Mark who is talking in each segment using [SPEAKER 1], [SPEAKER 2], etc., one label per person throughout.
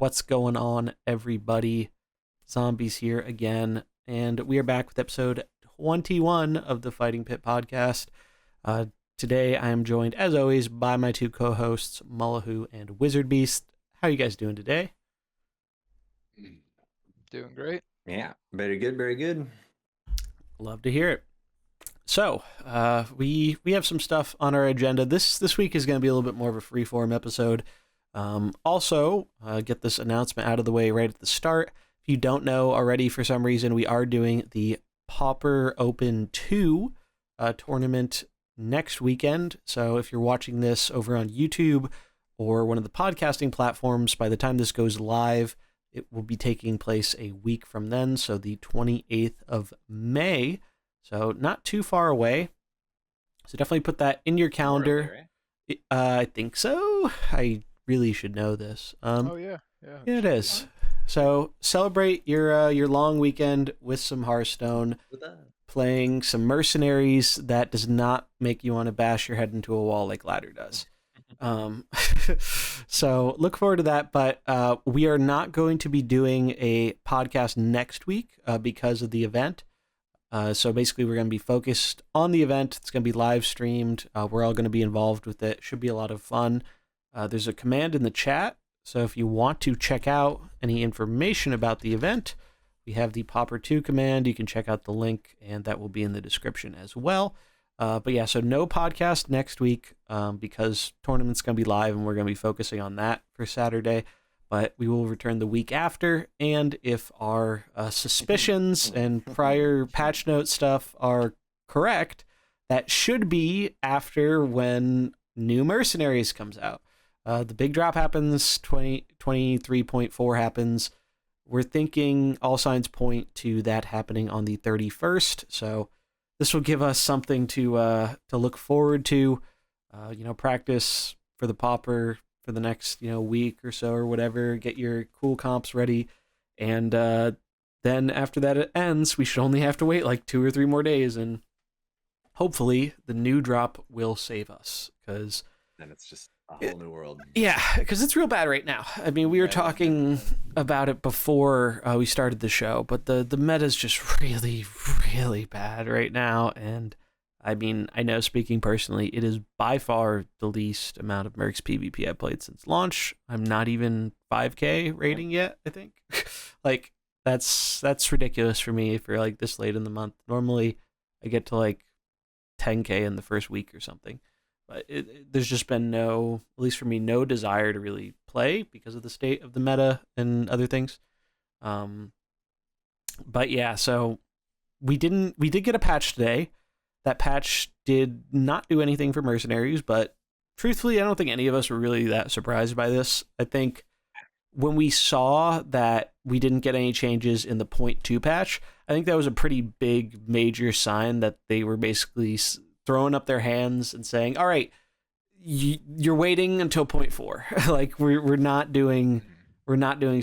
[SPEAKER 1] What's going on, everybody? Zombies here again, and we are back with episode 21 of the Fighting Pit podcast. Today, I am joined, as always, by my two co-hosts, Mullahoo and WizardBeast. How are you guys doing today?
[SPEAKER 2] Doing great.
[SPEAKER 3] Yeah, very good, very good.
[SPEAKER 1] Love to hear it. So, we have some stuff on our agenda. This week is going to be a little bit more of a free-form episode. Also, get this announcement out of the way right at the start. If you don't know already, for some reason, we are doing the Pauper Open 2 tournament next weekend. So if you're watching this over on YouTube or one of the podcasting platforms, by the time this goes live, it will be taking place a week from then, so the 28th of May. So not too far away. So definitely put that in your calendar.
[SPEAKER 3] Right?
[SPEAKER 1] I think so. I really should know this.
[SPEAKER 2] Oh yeah.
[SPEAKER 1] Yeah, it is. So celebrate your long weekend with some Hearthstone, playing some Mercenaries that does not make you want to bash your head into a wall like Ladder does. So look forward to that, but we are not going to be doing a podcast next week because of the event. So basically, we're going to be focused on the event. It's going to be live streamed. We're all going to be involved with it. Should be a lot of fun. There's a command in the chat. So if you want to check out any information about the event, we have the Popper2 Command. You can check out the link, and that will be in the description as well. But yeah, so no podcast next week because tournament's going to be live, and we're going to be focusing on that for Saturday. But we will return the week after, and if our suspicions and prior patch note stuff are correct, that should be after when new Mercenaries comes out. The big drop happens, 23.4 happens. We're thinking all signs point to that happening on the 31st, so this will give us something to look forward to, practice for the Popper for the next, week or so or whatever, get your cool comps ready, and then after that it ends, we should only have to wait like 2 or 3 more days, and hopefully the new drop will save us, because
[SPEAKER 3] then it's just a whole new world.
[SPEAKER 1] Yeah, because it's real bad right now. I mean, we were talking about it before we started the show, but the meta is just really, really bad right now, and I mean, I know, speaking personally, it is by far the least amount of Mercs PvP I've played since launch. I'm not even 5K rating yet, I think. Like, that's ridiculous for me for like this late in the month. Normally, I get to like 10K in the first week or something. But there's just been at least for me, no desire to really play because of the state of the meta and other things. But yeah, so we did get a patch today. That patch did not do anything for Mercenaries, but truthfully, I don't think any of us were really that surprised by this. I think when we saw that we didn't get any changes in the 0.2 patch, I think that was a pretty big, major sign that they were basically throwing up their hands and saying, all right, you're waiting until 0.4. Like, we're not doing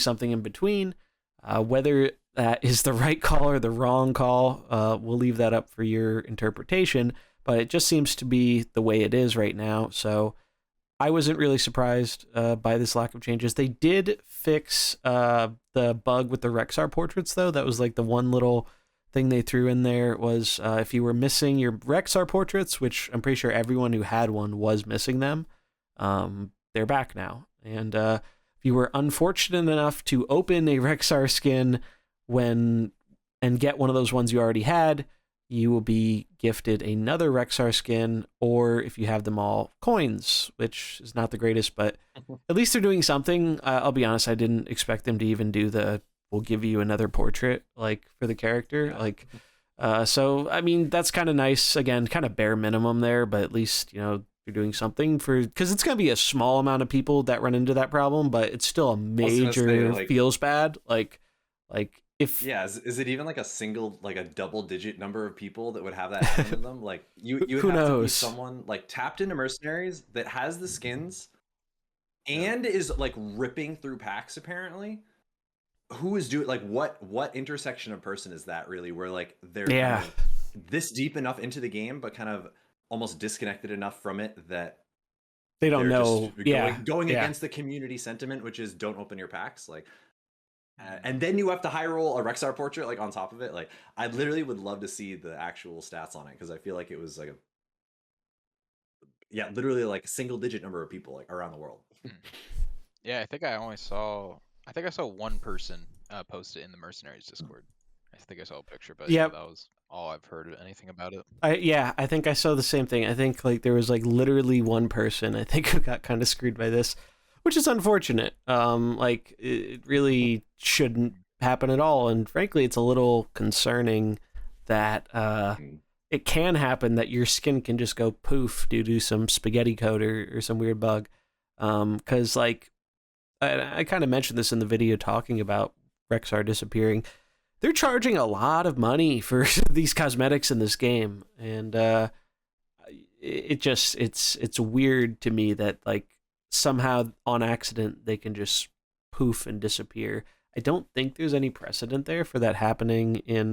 [SPEAKER 1] something in between. Whether that is the right call or the wrong call, we'll leave that up for your interpretation, but it just seems to be the way it is right now. So I wasn't really surprised by this lack of changes. They did fix the bug with the Rexxar portraits, though. That was like the one little thing they threw in there was if you were missing your Rexxar portraits, which I'm pretty sure everyone who had one was missing them, they're back now. And if you were unfortunate enough to open a Rexxar skin and get one of those ones you already had, you will be gifted another Rexxar skin, or if you have them all, coins, which is not the greatest, but at least they're doing something. I'll be honest, I didn't expect them to even do we'll give you another portrait, like, for the character. Yeah. Like, so, I mean, that's kind of nice. Again, kind of bare minimum there, but at least, they're doing something because it's going to be a small amount of people that run into that problem, but it's still a major feels bad. Like if...
[SPEAKER 3] Yeah, is it even like a double-digit number of people that would have that happen to them? Like, you have to be someone, like, tapped into Mercenaries that has the skins and is, like, ripping through packs, apparently. Who is doing, like, what intersection of person is that really, where like they're kind of this deep enough into the game but kind of almost disconnected enough from it that
[SPEAKER 1] they don't know.
[SPEAKER 3] Going against the community sentiment, which is don't open your packs. Like, and then you have to high roll a Rexxar portrait like on top of it. Like, I literally would love to see the actual stats on it because I feel like it was like literally like a single digit number of people like around the world.
[SPEAKER 2] Yeah, I think I saw one person post it in the Mercenaries Discord. I think I saw a picture, but yeah, that was all I've heard of anything about it.
[SPEAKER 1] I think I saw the same thing. I think like there was like literally one person I think who got kind of screwed by this, which is unfortunate. Like it really shouldn't happen at all, and frankly, it's a little concerning that it can happen that your skin can just go poof due to some spaghetti code or some weird bug. Because like I kind of mentioned this in the video talking about Rexxar disappearing. They're charging a lot of money for these cosmetics in this game, and it's weird to me that like somehow on accident they can just poof and disappear. I don't think there's any precedent there for that happening in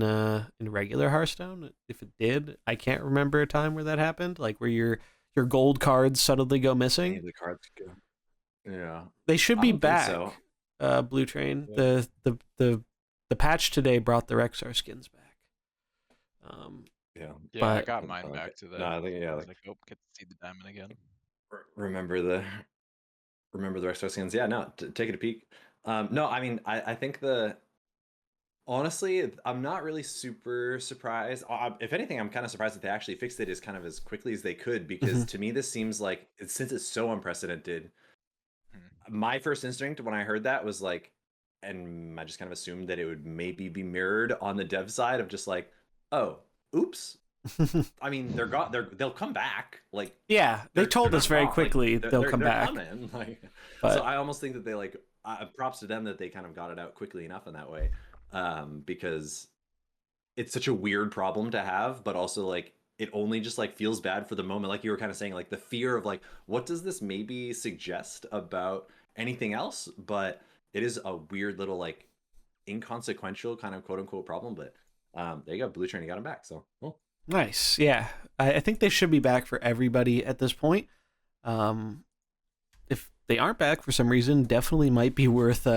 [SPEAKER 1] regular Hearthstone. If it did, I can't remember a time where that happened, like where your gold cards suddenly go missing.
[SPEAKER 3] The cards go. Yeah,
[SPEAKER 1] they should be back. So. Blue Train. Yeah. The patch today brought the Rexxar skins back.
[SPEAKER 2] But I got mine back to that.
[SPEAKER 3] No, I think
[SPEAKER 2] I was like, oh, get to see the diamond again.
[SPEAKER 3] Remember the Rexxar skins? Yeah, no, take it a peek. No, I mean, I think honestly, I'm not really super surprised. If anything, I'm kind of surprised that they actually fixed it as quickly as they could, because to me, this seems like since it's so unprecedented. My first instinct when I heard that was like, and I just kind of assumed that it would maybe be mirrored on the dev side of just like, oh, oops. I mean, they'll come back. Like,
[SPEAKER 1] yeah, they told us very quickly they'll come back.
[SPEAKER 3] Like, so I almost think that they like props to them that they kind of got it out quickly enough in that way, because it's such a weird problem to have, but also like it only just like feels bad for the moment. Like you were kind of saying, like the fear of like, what does this maybe suggest about anything else? But it is a weird little like inconsequential kind of quote unquote problem. But there you go, Blue Train, you got him back. So cool.
[SPEAKER 1] Nice. Yeah, I think they should be back for everybody at this point. If they aren't back for some reason, definitely might be worth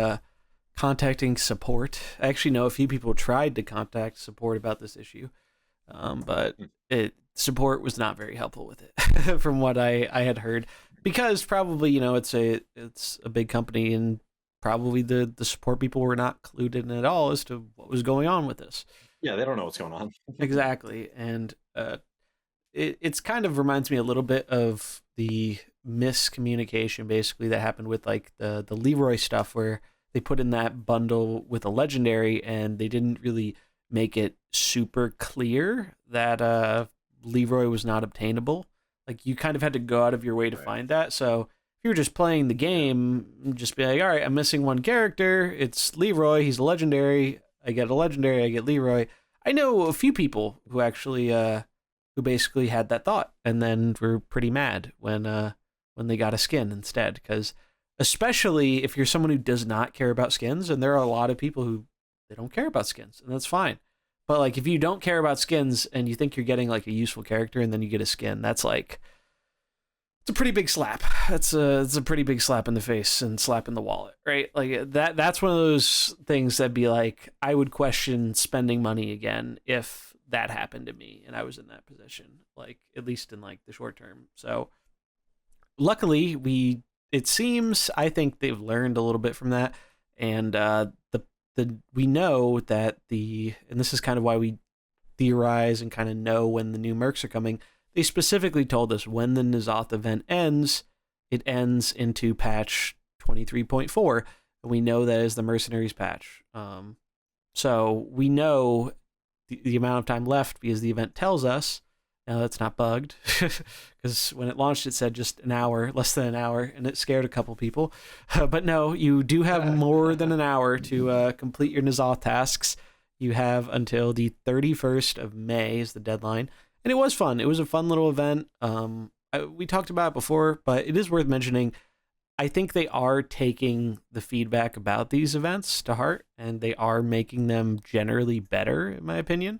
[SPEAKER 1] contacting support. I actually know a few people tried to contact support about this issue, but support was not very helpful with it from what I had heard, because probably it's a big company, and probably the support people were not clued in at all as to what was going on with this.
[SPEAKER 3] Yeah, they don't know what's going on.
[SPEAKER 1] Exactly. And it's kind of reminds me a little bit of the miscommunication basically that happened with like the Leroy stuff, where they put in that bundle with a legendary and they didn't really make it super clear that Leroy was not obtainable. Like you kind of had to go out of your way to find that. So if you're just playing the game, just be like, all right, I'm missing one character. It's Leroy. He's a legendary. I get a legendary. I get Leroy. I know a few people who actually, who basically had that thought and then were pretty mad when they got a skin instead. Because especially if you're someone who does not care about skins, and there are a lot of people who they don't care about skins, and that's fine. But like if you don't care about skins and you think you're getting like a useful character and then you get a skin, that's like, it's a pretty big slap. It's a pretty big slap in the face and slap in the wallet, right? Like that's one of those things that'd be like, I would question spending money again if that happened to me and I was in that position, like at least in like the short term. So luckily it seems, I think they've learned a little bit from that. And we know that and this is kind of why we theorize and kind of know when the new Mercs are coming. They specifically told us when the N'Zoth event ends, it ends into patch 23.4. And we know that is the Mercenaries patch. So we know the amount of time left because the event tells us. Now that's not bugged, because when it launched, it said just an hour, less than an hour, and it scared a couple people. But no, you do have more than an hour to complete your N'Zoth tasks. You have until the 31st of May is the deadline. And it was fun. It was a fun little event. We talked about it before, but it is worth mentioning. I think they are taking the feedback about these events to heart, and they are making them generally better, in my opinion.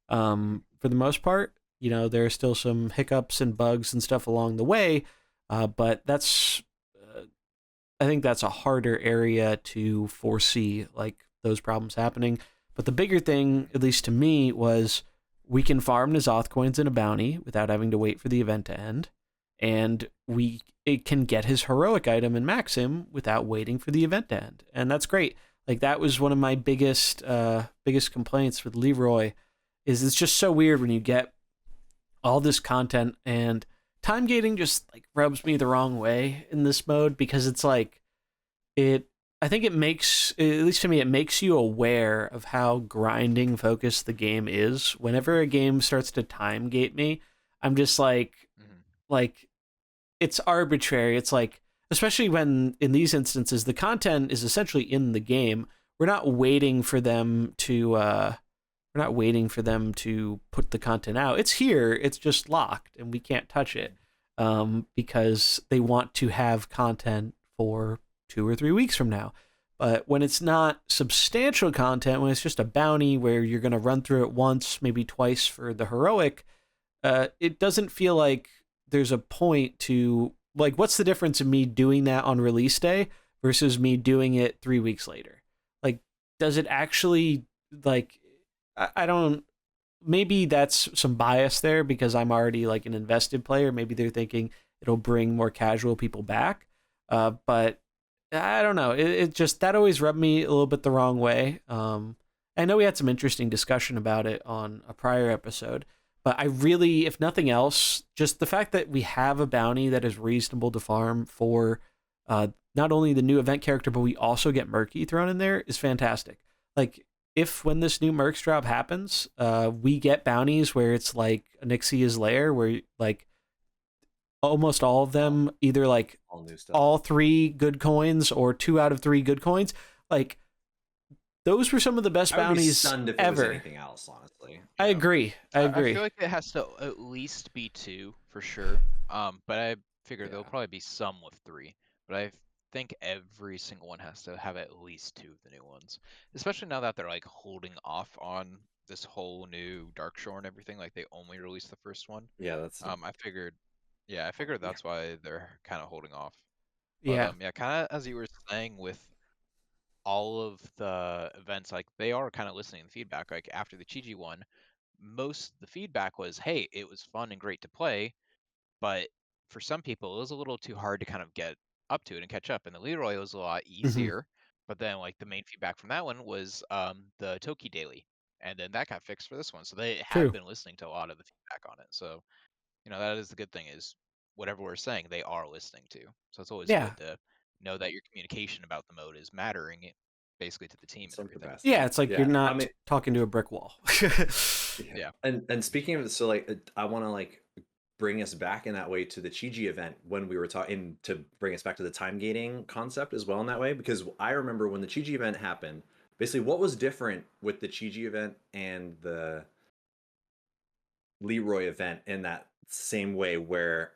[SPEAKER 1] For the most part, there are still some hiccups and bugs and stuff along the way, But that's I think that's a harder area to foresee, like those problems happening. But the bigger thing, at least to me, was we can farm N'Zoth coins in a bounty without having to wait for the event to end, and it can get his heroic item and max him without waiting for the event to end, and that's great. Like that was one of my biggest complaints with Leroy, is it's just so weird when you get all this content, and time gating just like rubs me the wrong way in this mode, because it's like I think it makes, at least to me, it makes you aware of how grinding focused the game is. Whenever a game starts to time gate me, I'm just like it's arbitrary. It's like, especially when in these instances the content is essentially in the game. We're not waiting for them to put the content out. It's here. It's just locked, and we can't touch it because they want to have content for 2 or 3 weeks from now. But when it's not substantial content, when it's just a bounty where you're going to run through it once, maybe twice for the heroic, it doesn't feel like there's a point to, like, what's the difference in me doing that on release day versus me doing it 3 weeks later? Like, does it actually, like, I don't, maybe that's some bias there because I'm already like an invested player. Maybe they're thinking it'll bring more casual people back. But I don't know. It just, that always rubbed me a little bit the wrong way. I know we had some interesting discussion about it on a prior episode, but I really, if nothing else, just the fact that we have a bounty that is reasonable to farm for not only the new event character, but we also get Murky thrown in there is fantastic. Like, if when this new Mercs drop happens, we get bounties where it's like Onyxia's Lair, where like almost all of them, either like all 3 good coins or 2 out of 3 good coins, like those were some of the best bounties ever.
[SPEAKER 3] Anything else, honestly.
[SPEAKER 1] I agree.
[SPEAKER 2] I feel like it has to at least be 2 for sure. But I figure there'll probably be some with 3. But I think every single one has to have at least 2 of the new ones, especially now that they're like holding off on this whole new Dark Shore and everything. Like they only released the first one.
[SPEAKER 3] Yeah, that's.
[SPEAKER 2] I figured that's why they're kind of holding off.
[SPEAKER 1] But,
[SPEAKER 2] yeah, kind of as you were saying with all of the events, like they are kind of listening to feedback. Like after the Chi-Ji one, most of the feedback was, hey, it was fun and great to play, but for some people it was a little too hard to kind of get up to it and catch up. And the Leroy was a lot easier, but then like the main feedback from that one was the Toki daily, and then that got fixed for this one. So they have been listening to a lot of the feedback on it. So that is the good thing, is whatever we're saying they are listening to. So it's always good to know that your communication about the mode is mattering basically to the team and everything.
[SPEAKER 1] Yeah, it's like you're not talking to a brick wall.
[SPEAKER 2] Yeah.
[SPEAKER 3] And speaking of, so like I want to like bring us back in that way to the Chi-Ji event when we were talking, to bring us back to the time gating concept as well in that way, because I remember when the Chi-Ji event happened, basically what was different with the Chi-Ji event and the Leroy event in that same way, where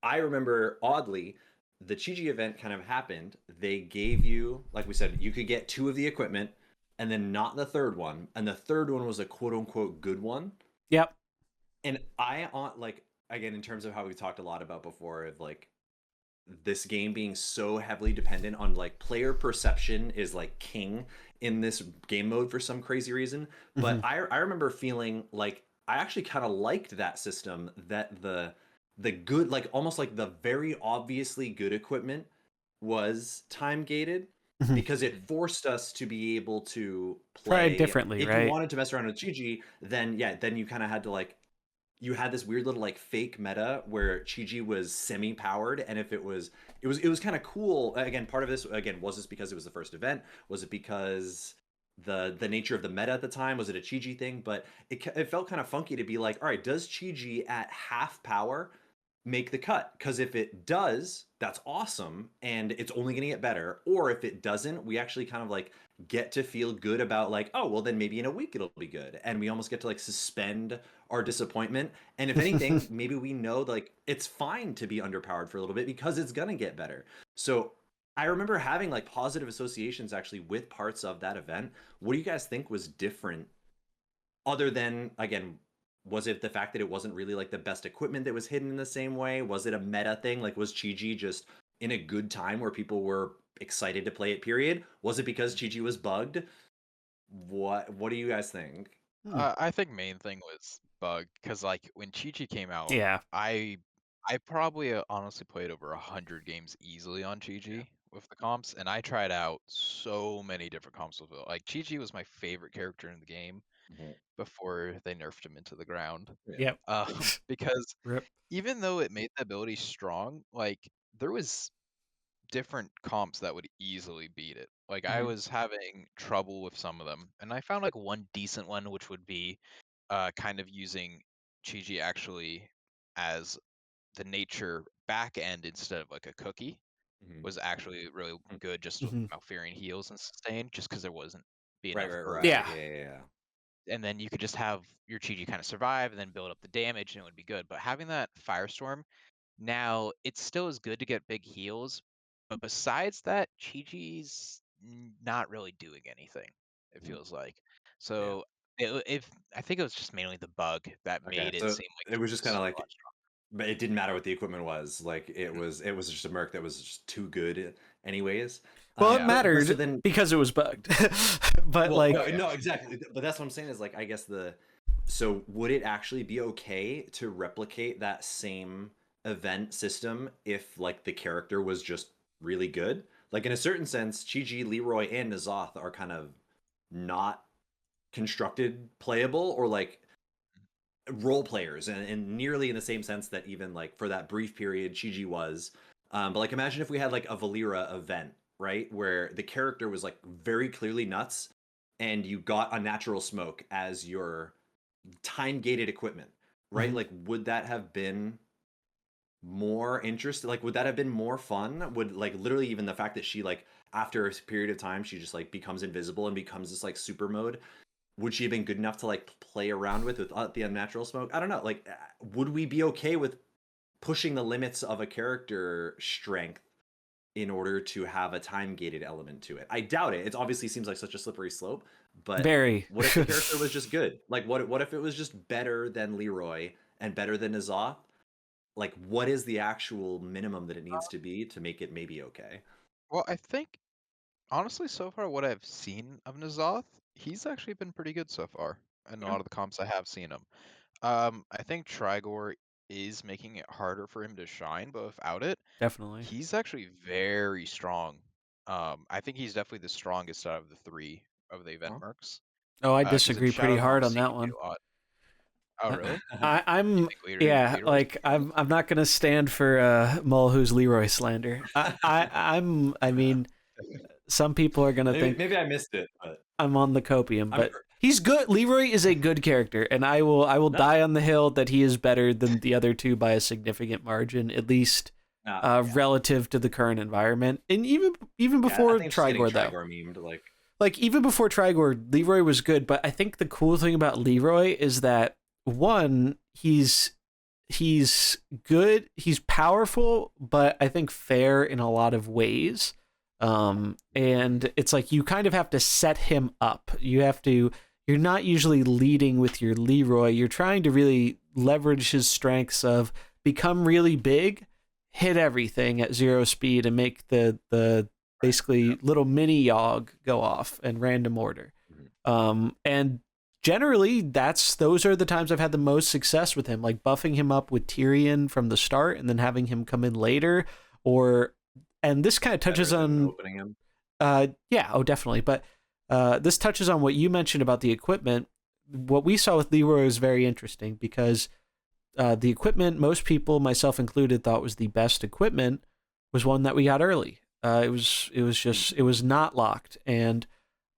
[SPEAKER 3] I remember oddly the Chi-Ji event kind of happened. They gave you, like we said, you could get 2 of the equipment and then not the third one, and the third one was a quote unquote good one.
[SPEAKER 1] Yep.
[SPEAKER 3] And I like, again, in terms of how we talked a lot about before, of like this game being so heavily dependent on like player perception is like king in this game mode for some crazy reason. But I remember feeling like I actually kind of liked that system, that the good, like almost like the very obviously good equipment was time gated, because it forced us to be able to play
[SPEAKER 1] differently.
[SPEAKER 3] If
[SPEAKER 1] right?
[SPEAKER 3] you wanted to mess around with Chi-Ji, then you kind of had to like, you had this weird little like fake meta where Chi-Ji was semi-powered, and if it was kind of cool. Again, part of this, again, was this because it was the first event? Was it because the nature of the meta at the time? Was it a Chi-Ji thing? But it felt kind of funky to be like, all right, does Chi-Ji at half power make the cut? Because if it does, that's awesome, and it's only going to get better. Or if it doesn't, we actually kind of like get to feel good about like, oh, well, then maybe in a week it'll be good, and we almost get to like suspend our disappointment. And if anything, maybe we know like it's fine to be underpowered for a little bit because it's gonna get better. So I remember having like positive associations actually with parts of that event. What do you guys think was different, other than, again, Was it the fact that it wasn't really like the best equipment that was hidden in the same way? Was it a meta thing? Like, was Chi-Ji just in a good time where people were excited to play it, period? Was it because Chi-Ji was bugged? What do you guys think?
[SPEAKER 2] I think main thing was bug, because like when Chi-Chi came out,
[SPEAKER 1] Yeah.
[SPEAKER 2] I probably honestly played over 100 games easily on Chi-Chi with the comps, and I tried out so many different comps with it. Like Chi-Chi was my favorite character in the game before they nerfed him into the ground.
[SPEAKER 1] Yep.
[SPEAKER 2] Because
[SPEAKER 1] Rip.
[SPEAKER 2] even though it made the ability strong, like there was different comps that would easily beat it. Like I was having trouble with some of them, and I found like one decent one, which would be kind of using Chi-Chi actually as the nature back end instead of like a cookie was actually really good just with Malfurion heals and sustain, just because there wasn't be enough burst.
[SPEAKER 3] Yeah.
[SPEAKER 2] And then you could just have your Chi-Chi kind of survive and then build up the damage and it would be good. But having that Firestorm, now it still is good to get big heals, but besides that, Chi-Chi's not really doing anything, it feels like. So if I think it was just mainly the bug that made it seem like
[SPEAKER 3] it was just kind of
[SPEAKER 2] a
[SPEAKER 3] like,
[SPEAKER 2] lot stronger.
[SPEAKER 3] but it didn't matter what the equipment was. Like it was just a Merc that was just too good, anyways.
[SPEAKER 1] Well, it mattered
[SPEAKER 3] so then,
[SPEAKER 1] because it was bugged. But
[SPEAKER 3] well,
[SPEAKER 1] like,
[SPEAKER 3] no, exactly. But that's what I'm saying is like, I guess so would it actually be okay to replicate that same event system if like the character was just really good? Like in a certain sense, Chi-Ji, Leroy, and N'Zoth are kind of not constructed playable or like role players, and nearly in the same sense that even like for that brief period Chi-Ji was. But like imagine if we had like a Valera event, right, where the character was like very clearly nuts and you got Unnatural Smoke as your time gated equipment, right? Like would that have been more interesting? Like would that have been more fun? Would like literally even the fact that she like after a period of time she just like becomes invisible and becomes this like super mode, would she have been good enough to like play around with the Unnatural Smoke? I don't know. Like would we be okay with pushing the limits of a character strength in order to have a time gated element to it? I doubt it. It obviously seems like such a slippery slope, but
[SPEAKER 1] very.
[SPEAKER 3] What if the character was just good? Like what if it was just better than Leroy and better than N'Zoth? Like what is the actual minimum that it needs to be to make it maybe okay?
[SPEAKER 2] Well, I think honestly, so far what I've seen of N'Zoth, he's actually been pretty good so far. And a lot of the comps I have seen him. I think Trigor is making it harder for him to shine, but without it,
[SPEAKER 1] Definitely.
[SPEAKER 2] he's actually very strong. I think he's definitely the strongest out of the three of the event Mercs.
[SPEAKER 1] Oh, I
[SPEAKER 2] 'Cause in
[SPEAKER 1] disagree pretty
[SPEAKER 2] Shadow
[SPEAKER 1] hard
[SPEAKER 2] comps,
[SPEAKER 1] on
[SPEAKER 2] he
[SPEAKER 1] that
[SPEAKER 2] can
[SPEAKER 1] one.
[SPEAKER 2] do a lot. Oh, really?
[SPEAKER 1] I'm yeah, like I'm not gonna stand for Mullahoo's Leroy slander. I mean, some people are gonna think
[SPEAKER 3] maybe I missed it, but
[SPEAKER 1] I'm on the copium, but he's good. Leroy is a good character, and I will die on the hill that he is better than the other two by a significant margin, at least relative to the current environment. And even before Trigor, though.
[SPEAKER 3] Memed,
[SPEAKER 1] like even before Trigor, Leroy was good, but I think the cool thing about Leroy is that one, he's good, he's powerful, but I think fair in a lot of ways. And it's like you kind of have to set him up. You're not usually leading with your Leroy. You're trying to really leverage his strengths of become really big, hit everything at 0 speed, and make the basically little mini Yogg go off in random order. And generally those are the times I've had the most success with him, like buffing him up with Tyrion from the start and then having him come in later, and this kind of touches on
[SPEAKER 3] opening him.
[SPEAKER 1] Definitely. But this touches on what you mentioned about the equipment. What we saw with Leroy was very interesting because the equipment most people, myself included, thought was the best equipment was one that we got early. It was not locked, and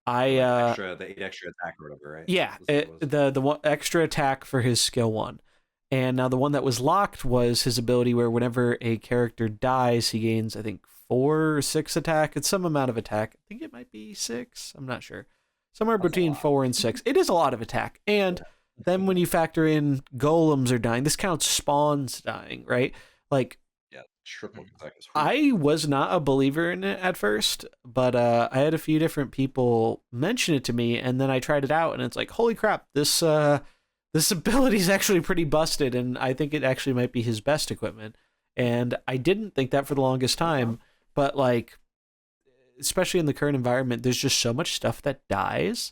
[SPEAKER 3] the 8 extra attack or whatever, right?
[SPEAKER 1] Yeah, the one extra attack for his skill 1. And now the one that was locked was his ability where whenever a character dies, he gains, I think, 4 or 6 attack. It's some amount of attack. I think it might be 6. I'm not sure. Somewhere between 4 and 6. It is a lot of attack. And then when you factor in golems are dying, this counts spawns dying, right? Like,
[SPEAKER 3] triple attack is
[SPEAKER 1] I was not a believer in it at first, but I had a few different people mention it to me, and then I tried it out, and it's like, holy crap, this this ability is actually pretty busted, and I think it actually might be his best equipment. And I didn't think that for the longest time, but like, especially in the current environment, there's just so much stuff that dies.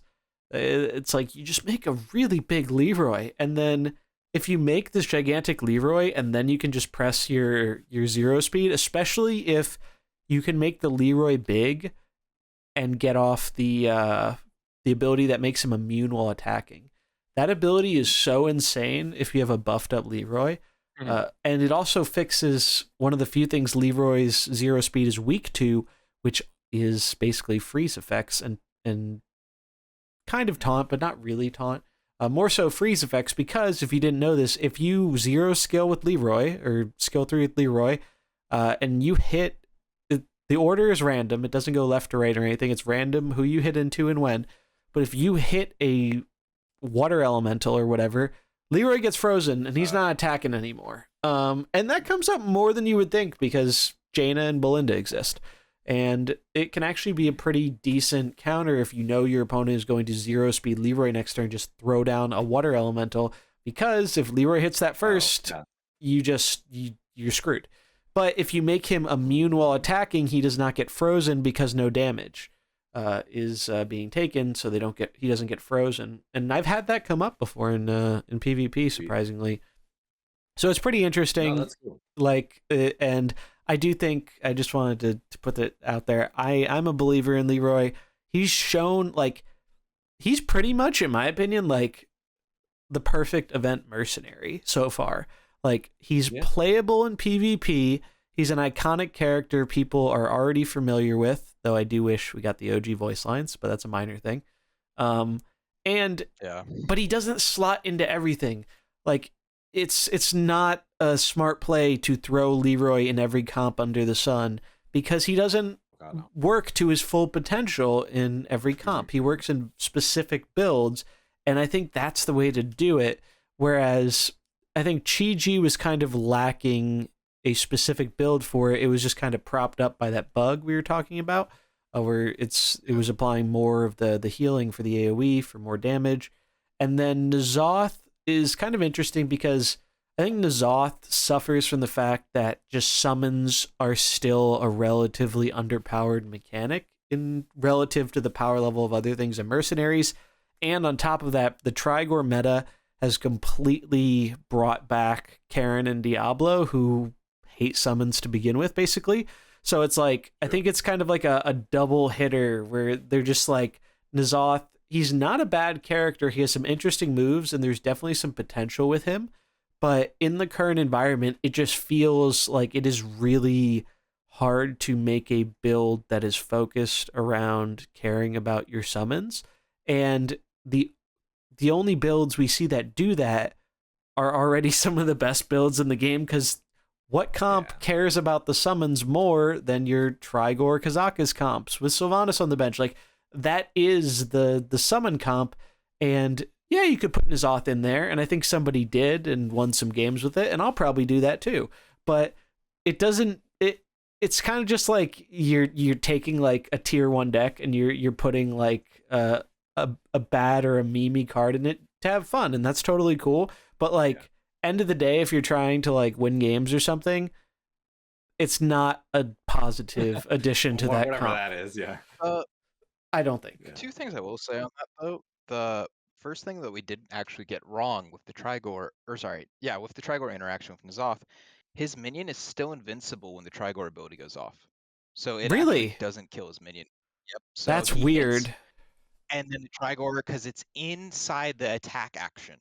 [SPEAKER 1] It's like you just make a really big Leroy, and then if you make this gigantic Leroy, and then you can just press your zero speed, especially if you can make the Leroy big and get off the ability that makes him immune while attacking. That ability is so insane if you have a buffed up Leroy. And it also fixes one of the few things Leroy's zero speed is weak to, which is basically freeze effects and kind of taunt, but not really taunt. More so freeze effects, because if you didn't know this, if you zero skill with Leroy or skill 3 with Leroy, and you hit, the order is random. It doesn't go left to right or anything. It's random who you hit into and when. But if you hit a water elemental or whatever, Leroy gets frozen and he's not attacking anymore. And that comes up more than you would think, because Jaina and Belinda exist. And it can actually be a pretty decent counter if you know your opponent is going to zero speed Leroy next turn, just throw down a water elemental, because if Leroy hits that first, you're screwed. But if you make him immune while attacking, he does not get frozen because no damage is being taken, so he doesn't get frozen. And I've had that come up before in PvP, surprisingly. So it's pretty interesting.
[SPEAKER 3] That's cool.
[SPEAKER 1] And I do think, I just wanted to put that out there. I'm a believer in Leroy. He's shown, like, he's pretty much, in my opinion, like the perfect event mercenary so far. Like, he's playable in PvP. He's an iconic character people are already familiar with, though I do wish we got the OG voice lines, but that's a minor thing. But he doesn't slot into everything. Like, it's not a smart play to throw Leroy in every comp under the sun, because he doesn't work to his full potential in every comp. He works in specific builds, and I think that's the way to do it. Whereas I think Chi-Ji was kind of lacking a specific build for it. It was just kind of propped up by that bug we were talking about, where it was applying more of the healing for the AoE for more damage. And then N'Zoth is kind of interesting, because I think N'Zoth suffers from the fact that just summons are still a relatively underpowered mechanic in relative to the power level of other things in Mercenaries. And on top of that, the Trigor meta has completely brought back Karen and Diablo, who hate summons to begin with, basically. So it's like, I think it's kind of like a double hitter, where they're just like, N'Zoth, he's not a bad character. He has some interesting moves, and there's definitely some potential with him. But in the current environment, it just feels like it is really hard to make a build that is focused around caring about your summons. And the only builds we see that do that are already some of the best builds in the game, because what comp cares about the summons more than your Trigor Kazaka's comps with Sylvanas on the bench? Like, that is the summon comp. And yeah, you could put N'Zoth in there, and I think somebody did and won some games with it, and I'll probably do that too. But it doesn't. It's kind of just like you're taking like a tier 1 deck and you're putting like a bad or a memey card in it to have fun, and that's totally cool. But like, end of the day, if you're trying to like win games or something, it's not a positive addition to that
[SPEAKER 3] whatever
[SPEAKER 1] comp.
[SPEAKER 3] that is.
[SPEAKER 1] I don't think.
[SPEAKER 2] Two things I will say on that, though. The first thing that we didn't actually get wrong with the Trigor, with the Trigor interaction with N'Zoth, his minion is still invincible when the Trigor ability goes off. So it actually doesn't kill his minion. Yep. So
[SPEAKER 1] that's weird.
[SPEAKER 2] And then the Trigor, because it's inside the attack action.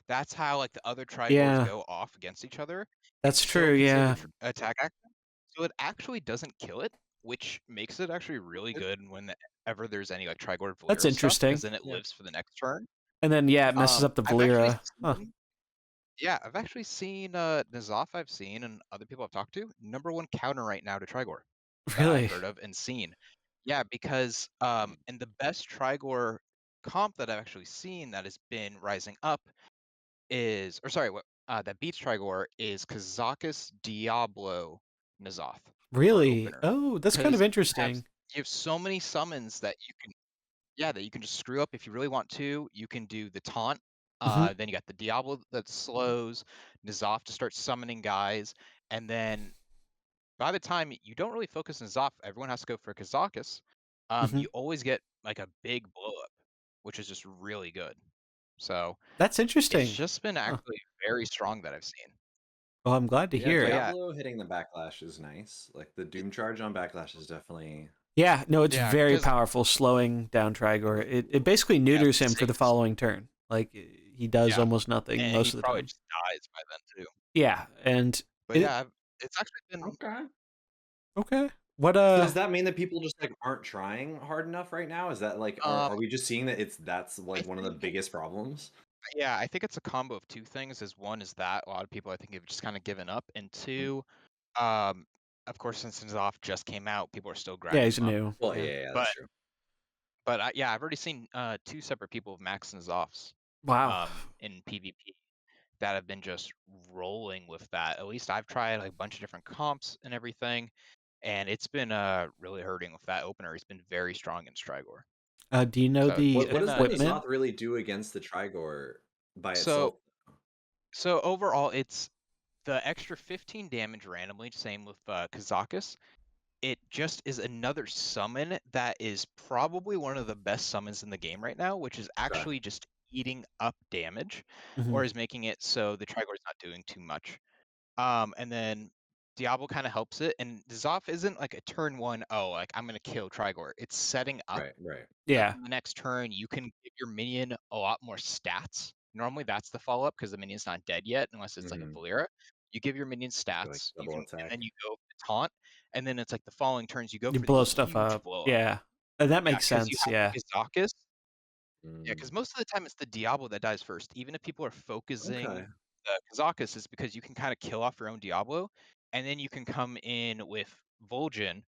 [SPEAKER 2] That's how like the other Trigors go off against each other.
[SPEAKER 1] That's true, yeah.
[SPEAKER 2] Attack action. So it actually doesn't kill it, which makes it actually really good whenever there's any like Trigor Valera.
[SPEAKER 1] That's interesting.
[SPEAKER 2] Because then it lives for the next turn.
[SPEAKER 1] And then it messes up the Valera.
[SPEAKER 2] Yeah, I've actually seen N'Zoth, and other people I've talked to, #1 counter right now to Trigor.
[SPEAKER 1] Really?
[SPEAKER 2] I've heard of and seen. Yeah, because and the best Trigor comp that I've actually seen that has been rising up that beats Trigor is Kazakus Diablo N'Zoth.
[SPEAKER 1] Really? Oh, that's kind of interesting.
[SPEAKER 2] You have so many summons that you can just screw up if you really want to. You can do the taunt Then you got the Diablo that slows, N'Zoth to start summoning guys, and then by the time you don't really focus on N'Zoth, everyone has to go for Kazakus. You always get like a big blow up, which is just really good. So
[SPEAKER 1] That's
[SPEAKER 2] it's
[SPEAKER 1] interesting.
[SPEAKER 2] just been actually very strong that I've seen.
[SPEAKER 1] Well, I'm glad to hear it.
[SPEAKER 3] Diablo hitting the backlash is nice. Like the Doom charge on backlash is definitely.
[SPEAKER 1] Yeah, no, it's
[SPEAKER 2] Yeah,
[SPEAKER 1] very
[SPEAKER 2] 'cause-
[SPEAKER 1] powerful, slowing down Trigor. It basically neuters him for the following turn. Like he does almost nothing
[SPEAKER 2] and
[SPEAKER 1] most
[SPEAKER 2] he
[SPEAKER 1] of the
[SPEAKER 2] probably
[SPEAKER 1] time.
[SPEAKER 2] just dies by then too.
[SPEAKER 1] Yeah, and
[SPEAKER 2] But yeah, it's actually been
[SPEAKER 3] Okay.
[SPEAKER 1] okay. What
[SPEAKER 3] So does that mean that people just like aren't trying hard enough right now? Is that like are we just seeing that that's like one of the biggest problems?
[SPEAKER 2] Yeah, I think it's a combo of two things. Is one is that a lot of people I think have just kind of given up, and two, of course, since N'Zoth just came out, people are still grinding.
[SPEAKER 1] Yeah, he's
[SPEAKER 2] him up.
[SPEAKER 1] new.
[SPEAKER 3] Well, yeah, that's true.
[SPEAKER 2] But yeah, I've already seen 2 separate people with Max N'Zoths
[SPEAKER 1] Wow.
[SPEAKER 2] in PvP that have been just rolling with that. At least I've tried like a bunch of different comps and everything, and it's been really hurting with that opener. He's been very strong in Strigor.
[SPEAKER 1] Do you know
[SPEAKER 2] So
[SPEAKER 1] the
[SPEAKER 3] What does the
[SPEAKER 1] equipment?
[SPEAKER 3] N'Zoth really do against the Trigor by
[SPEAKER 2] So,
[SPEAKER 3] itself?
[SPEAKER 2] overall, it's the extra 15 damage randomly. Same with Kazakus. It just is another summon that is probably one of the best summons in the game right now, which is actually just eating up damage, or is making it so the Trigor is not doing too much. And then Diablo kind of helps it, and Zoff isn't like a turn one, oh, like I'm gonna kill Trigor. It's setting up.
[SPEAKER 3] Right.
[SPEAKER 1] Yeah.
[SPEAKER 2] The next turn, you can give your minion a lot more stats. Normally, that's the follow up because the minion's not dead yet, unless it's like a Valera. You give your minion stats,
[SPEAKER 3] like
[SPEAKER 2] you
[SPEAKER 3] double
[SPEAKER 2] can,
[SPEAKER 3] attack.
[SPEAKER 2] and then you go for taunt, and then it's like the following turns you go
[SPEAKER 1] You
[SPEAKER 2] for
[SPEAKER 1] blow
[SPEAKER 2] these
[SPEAKER 1] stuff
[SPEAKER 2] huge
[SPEAKER 1] up.
[SPEAKER 2] blow-ups.
[SPEAKER 1] Yeah. That makes sense.
[SPEAKER 2] You have
[SPEAKER 1] Yeah.
[SPEAKER 2] Kazakus. Yeah, because most of the time it's the Diablo that dies first. Even if people are focusing the Kazakus, is because you can kind of kill off your own Diablo, and then you can come in with Vol'jin,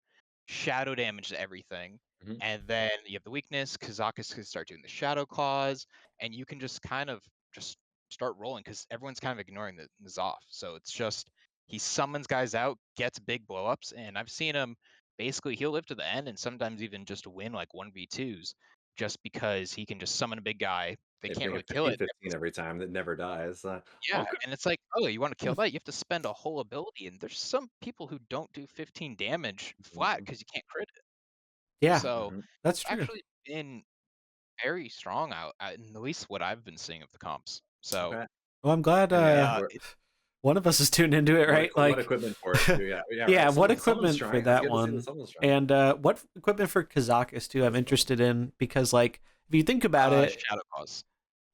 [SPEAKER 2] shadow damage to everything, and then you have the weakness. Kazakus can start doing the Shadow Claws, and you can just kind of just start rolling because everyone's kind of ignoring the N'Zoth. So it's just he summons guys out, gets big blowups, and I've seen him basically he'll live to the end and sometimes even just win like 1v2s just because he can just summon a big guy. They can't really kill it.
[SPEAKER 3] 15 every time that never dies.
[SPEAKER 2] Yeah, and it's like, oh, you want to kill that? You have to spend a whole ability, and there's some people who don't do 15 damage flat because you can't crit it.
[SPEAKER 1] Yeah.
[SPEAKER 2] So
[SPEAKER 1] that's
[SPEAKER 2] it's
[SPEAKER 1] true.
[SPEAKER 2] actually been very strong out, in at least what I've been seeing of the comps. So,
[SPEAKER 1] well, I'm glad one of us is tuned into it, right?
[SPEAKER 3] What equipment for it? Too.
[SPEAKER 1] Yeah. What equipment for that one? And what equipment for Kazakus too? I'm interested in because, like, if you think about it,
[SPEAKER 2] Shadow Claws.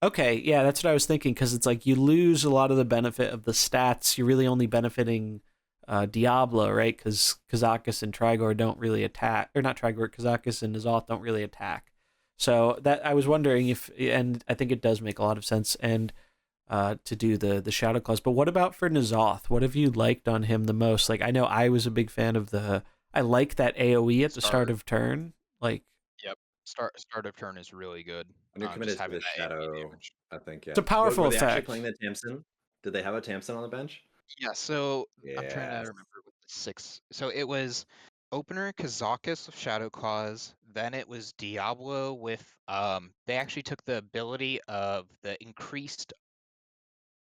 [SPEAKER 1] Okay, yeah, that's what I was thinking because it's like you lose a lot of the benefit of the stats. You're really only benefiting Diablo, right? Because Kazakus and Trigor don't really attack, or not Trigor, Kazakus and N'Zoth don't really attack. So that I was wondering if, and I think it does make a lot of sense, and to do the Shadow Claws. But what about for N'Zoth? What have you liked on him the most? Like, I know I was a big fan of I like that AOE at the start of turn. Like,
[SPEAKER 2] yep, start of turn is really good.
[SPEAKER 3] When you're committed to the Shadow, I think
[SPEAKER 1] it's a powerful
[SPEAKER 3] Were they
[SPEAKER 1] effect.
[SPEAKER 3] actually playing the Tamsin? Did they have a Tamsin on the bench?
[SPEAKER 2] Yeah, so I'm trying to remember what the 6. So it was opener Kazakus with Shadow Claws, then it was Diablo with they actually took the ability of the increased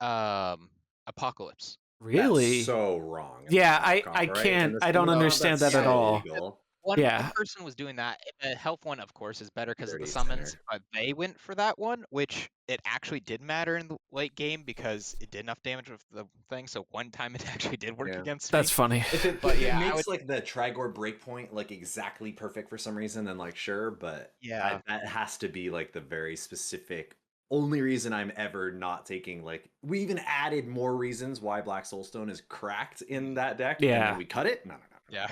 [SPEAKER 2] Apocalypse.
[SPEAKER 1] Really?
[SPEAKER 3] That's so wrong.
[SPEAKER 1] Yeah, I can't. I don't understand that at all.
[SPEAKER 2] One person was doing that. The health one, of course, is better because of the summons, but they went for that one, which it actually did matter in the late game because it did enough damage with the thing. So one time it actually did work against me.
[SPEAKER 1] That's funny.
[SPEAKER 3] If it makes like the Trigor breakpoint like exactly perfect for some reason, then like sure, but
[SPEAKER 2] yeah,
[SPEAKER 3] that has to be like the very specific only reason I'm ever not taking. Like we even added more reasons why Black Soulstone is cracked in that deck.
[SPEAKER 1] Yeah,
[SPEAKER 3] and then we cut it. No.
[SPEAKER 2] Yeah,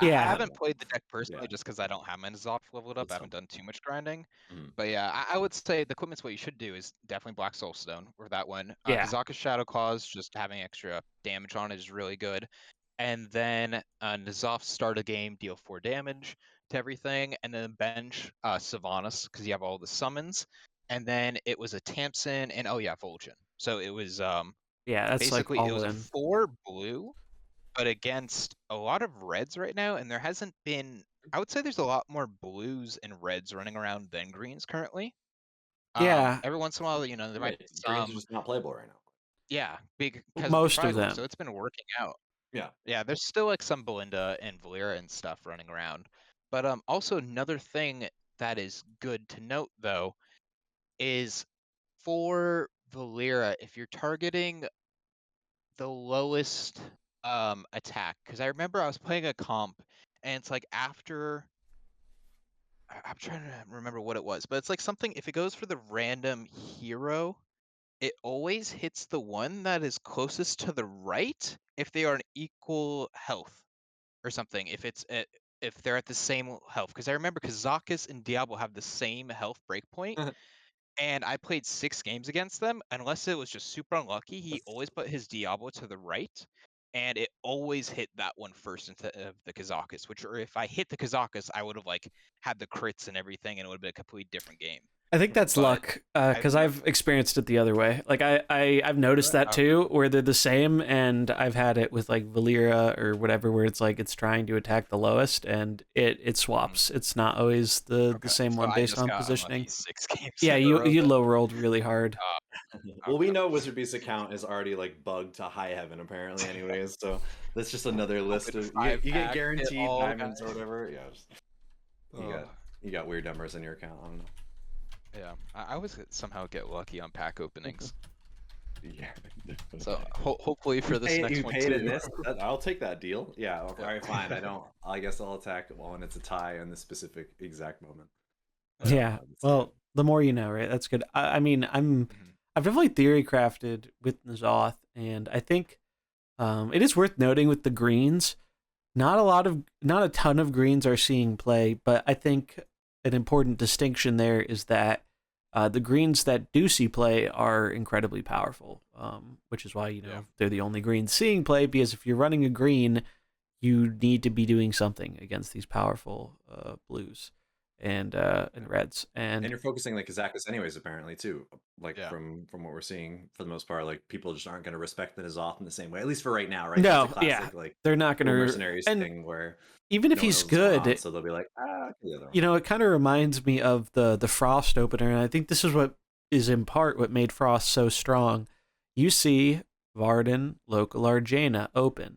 [SPEAKER 1] yeah.
[SPEAKER 2] I haven't played the deck personally just because I don't have my N'Zoth leveled up. I haven't done too much grinding, but yeah, I would say the equipment's what you should do is definitely Black Soulstone or that one. Kazakus Shadow Claws, just having extra damage on it is really good, and then N'Zoth start a game, deal 4 damage to everything, and then bench Sylvanas because you have all the summons, and then it was a Tamsin and Vol'jin. So it was
[SPEAKER 1] that's
[SPEAKER 2] basically
[SPEAKER 1] like
[SPEAKER 2] it was a 4 blue. But against a lot of reds right now, and there hasn't been, I would say there's a lot more blues and reds running around than greens currently.
[SPEAKER 1] Yeah.
[SPEAKER 2] Every once in a while, there might
[SPEAKER 3] Right.
[SPEAKER 2] be
[SPEAKER 3] Greens
[SPEAKER 2] some.
[SPEAKER 3] are just not playable right now.
[SPEAKER 2] Yeah, because of the
[SPEAKER 1] Most of
[SPEAKER 2] Trigor,
[SPEAKER 1] them.
[SPEAKER 2] so it's been working out.
[SPEAKER 3] Yeah.
[SPEAKER 2] Yeah, there's still like some Belinda and Valera and stuff running around. But also another thing that is good to note though is for Valera, if you're targeting the lowest attack, because I remember I was playing a comp and it's like after I'm trying to remember what it was, but it's like something if it goes for the random hero, it always hits the one that is closest to the right if they are an equal health or something. If they're at the same health, because I remember Kazakus and Diablo have the same health breakpoint, and I played 6 games against them. Unless it was just super unlucky, he always put his Diablo to the right, and it always hit that one first instead of the Kazakus. Or if I hit the Kazakus, I would have like had the crits and everything, and it would have been a completely different game.
[SPEAKER 1] I think that's
[SPEAKER 2] But
[SPEAKER 1] luck, because I've experienced it the other way. Like I've noticed that too, where they're the same, and I've had it with like Valera or whatever, where it's like it's trying to attack the lowest, and it swaps. It's not always the same
[SPEAKER 2] So
[SPEAKER 1] one
[SPEAKER 2] I
[SPEAKER 1] based
[SPEAKER 2] just
[SPEAKER 1] on
[SPEAKER 2] got
[SPEAKER 1] positioning.
[SPEAKER 2] unlucky 6 games.
[SPEAKER 1] Yeah,
[SPEAKER 2] in a row
[SPEAKER 1] you
[SPEAKER 2] then.
[SPEAKER 1] low rolled really hard.
[SPEAKER 3] Well, we know WizardBeast account is already like bugged to high heaven apparently, anyways. So that's just another list of you get guaranteed diamonds or whatever. Yeah, you got weird numbers in your account. I don't know.
[SPEAKER 2] Yeah, I always somehow get lucky on pack openings.
[SPEAKER 3] Yeah.
[SPEAKER 2] So hopefully for this next one too.
[SPEAKER 3] In this, I'll take that deal. Yeah. All right, fine. I guess I'll attack when it's a tie in this specific exact moment.
[SPEAKER 1] Yeah. Well, the more you know, right? That's good. I mean, I've definitely theory crafted with N'Zoth, and I think it is worth noting with the greens. Not a ton of greens are seeing play, but I think an important distinction there is that the greens that do see play are incredibly powerful, which is why they're the only greens seeing play. Because if you're running a green, you need to be doing something against these powerful blues and reds, and
[SPEAKER 3] you're focusing like Kazakus anyways, apparently too. Like from what we're seeing for the most part, like people just aren't going to respect the N'Zoth in the same way, at least for right now, right?
[SPEAKER 1] No,
[SPEAKER 3] that's a classic, like
[SPEAKER 1] they're not going to
[SPEAKER 3] Mercenaries thing where
[SPEAKER 1] even if he's good,
[SPEAKER 3] so they'll be like,
[SPEAKER 1] it kind of reminds me of the Frost opener, and I think this is what is in part what made Frost so strong. You see Varden, Localar, Jaina open.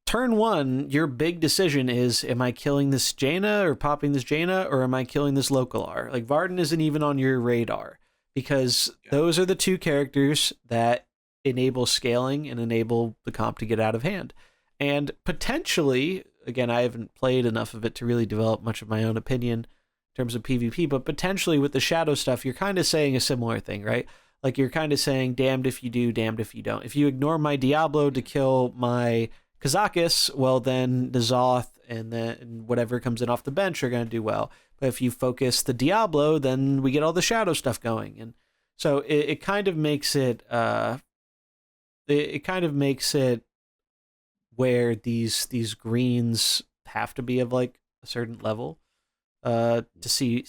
[SPEAKER 1] Turn 1, your big decision is, am I killing this Jaina or popping this Jaina, or am I killing this Localar? Like, Varden isn't even on your radar, because those are the 2 characters that enable scaling and enable the comp to get out of hand. And potentially, again, I haven't played enough of it to really develop much of my own opinion in terms of PvP, but potentially with the shadow stuff, you're kind of saying a similar thing, right? Like, you're kind of saying, damned if you do, damned if you don't. If you ignore my Diablo to kill my Kazakus, well, then N'Zoth and then whatever comes in off the bench are going to do well. But if you focus the Diablo, then we get all the shadow stuff going. And so it kind of makes it, where these greens have to be of like a certain level to see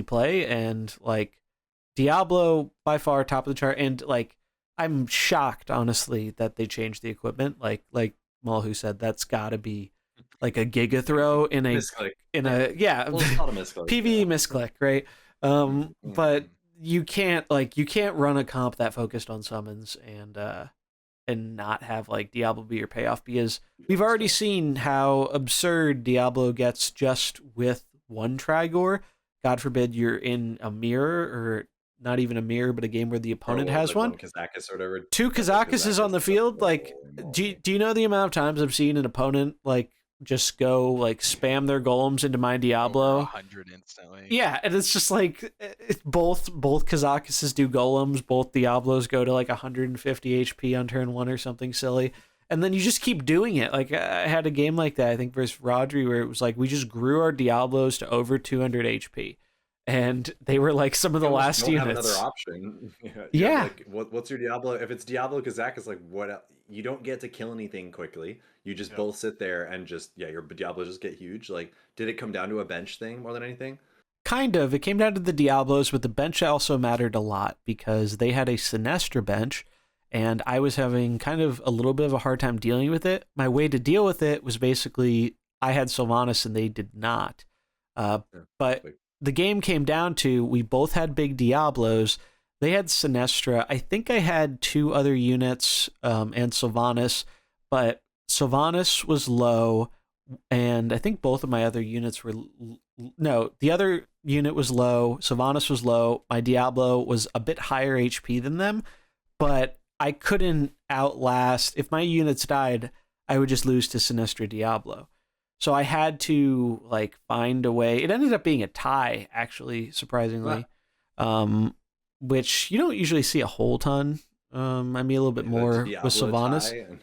[SPEAKER 1] play, and like Diablo by far top of the chart, and like I'm shocked honestly that they changed the equipment. Like Mullahoo said, that's got to be like a giga throw in a
[SPEAKER 3] misclick.
[SPEAKER 1] Well,
[SPEAKER 3] it's called a misclick.
[SPEAKER 1] PvE misclick, right? But you can't run a comp that focused on summons and not have like Diablo be your payoff, because we've already seen how absurd Diablo gets just with one Trigor. God forbid you're in a mirror, or not even a mirror, but a game where the opponent has one.
[SPEAKER 3] Kazakus or whatever.
[SPEAKER 1] 2 Kazakuses on the field. Like, do you know the amount of times I've seen an opponent like just go like spam their golems into my Diablo?
[SPEAKER 2] 100 instantly.
[SPEAKER 1] Yeah, and it's just like both Kazakuses do golems, both Diablos go to like 150 HP on turn 1 or something silly. And then you just keep doing it. Like, I had a game like that, I think, versus Rodri, where it was like we just grew our Diablos to over 200 HP. And they were like some of the last units.
[SPEAKER 3] Have another option.
[SPEAKER 1] Yeah.
[SPEAKER 3] Like, what's your Diablo? If it's Diablo Kazakus, like what? You don't get to kill anything quickly. You just both sit there and just your Diablos just get huge. Like, did it come down to a bench thing more than anything?
[SPEAKER 1] Kind of. It came down to the Diablos, but the bench also mattered a lot because they had a Sinestra bench, and I was having kind of a little bit of a hard time dealing with it. My way to deal with it was basically I had Sylvanas and they did not. But the game came down to, we both had big Diablos. They had Sinestra. I think I had 2 other units and Sylvanas, but Sylvanas was low, and I think both of my other units were... No, the other unit was low, Sylvanas was low, my Diablo was a bit higher HP than them, but I couldn't outlast... If my units died, I would just lose to Sinestra Diablo. So I had to like find a way. It ended up being a tie, actually, surprisingly, which you don't usually see a whole ton. I mean, a little bit more with Sylvanas.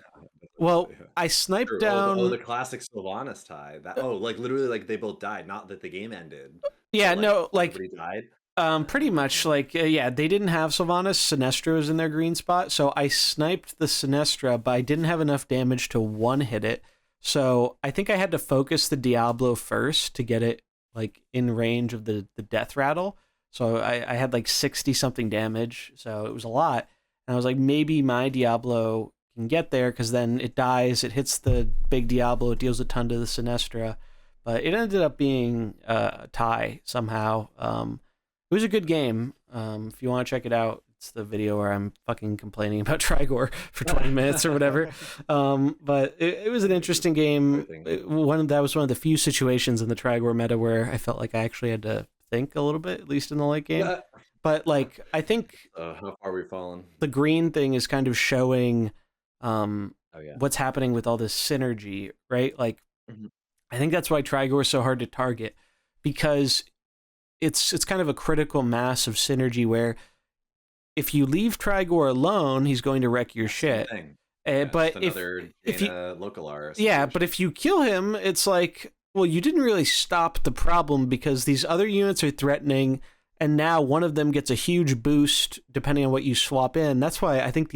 [SPEAKER 1] Well, I sniped down
[SPEAKER 3] the classic Sylvanas tie. Like literally, like they both died. Not that the game ended.
[SPEAKER 1] Yeah,
[SPEAKER 3] but,
[SPEAKER 1] no, like
[SPEAKER 3] everybody died.
[SPEAKER 1] Pretty much, like yeah, they didn't have Sylvanas. Sinestra was in their green spot, so I sniped the Sinestra, but I didn't have enough damage to one hit it. So I think I had to focus the Diablo first to get it like in range of the death rattle. So I had like 60 something damage, so it was a lot. And I was like, maybe my Diablo can get there, because then it dies, it hits the big Diablo, it deals a ton to the Sinestra. But it ended up being a tie somehow. It was a good game. If you want to check it out, it's the video where I'm fucking complaining about Trigor for 20 minutes or whatever. But it was an interesting game. That was one of the few situations in the Trigor meta where I felt like I actually had to think a little bit, at least in the late game. But like, I think
[SPEAKER 3] how far we've fallen.
[SPEAKER 1] The green thing is kind of showing what's happening with all this synergy, right? Like, I think that's why Trigor is so hard to target, because it's kind of a critical mass of synergy where if you leave Trigor alone, he's going to wreck your shit. But if you
[SPEAKER 3] local
[SPEAKER 1] but if you kill him, it's like, well, you didn't really stop the problem, because these other units are threatening, and now one of them gets a huge boost depending on what you swap in. That's why I think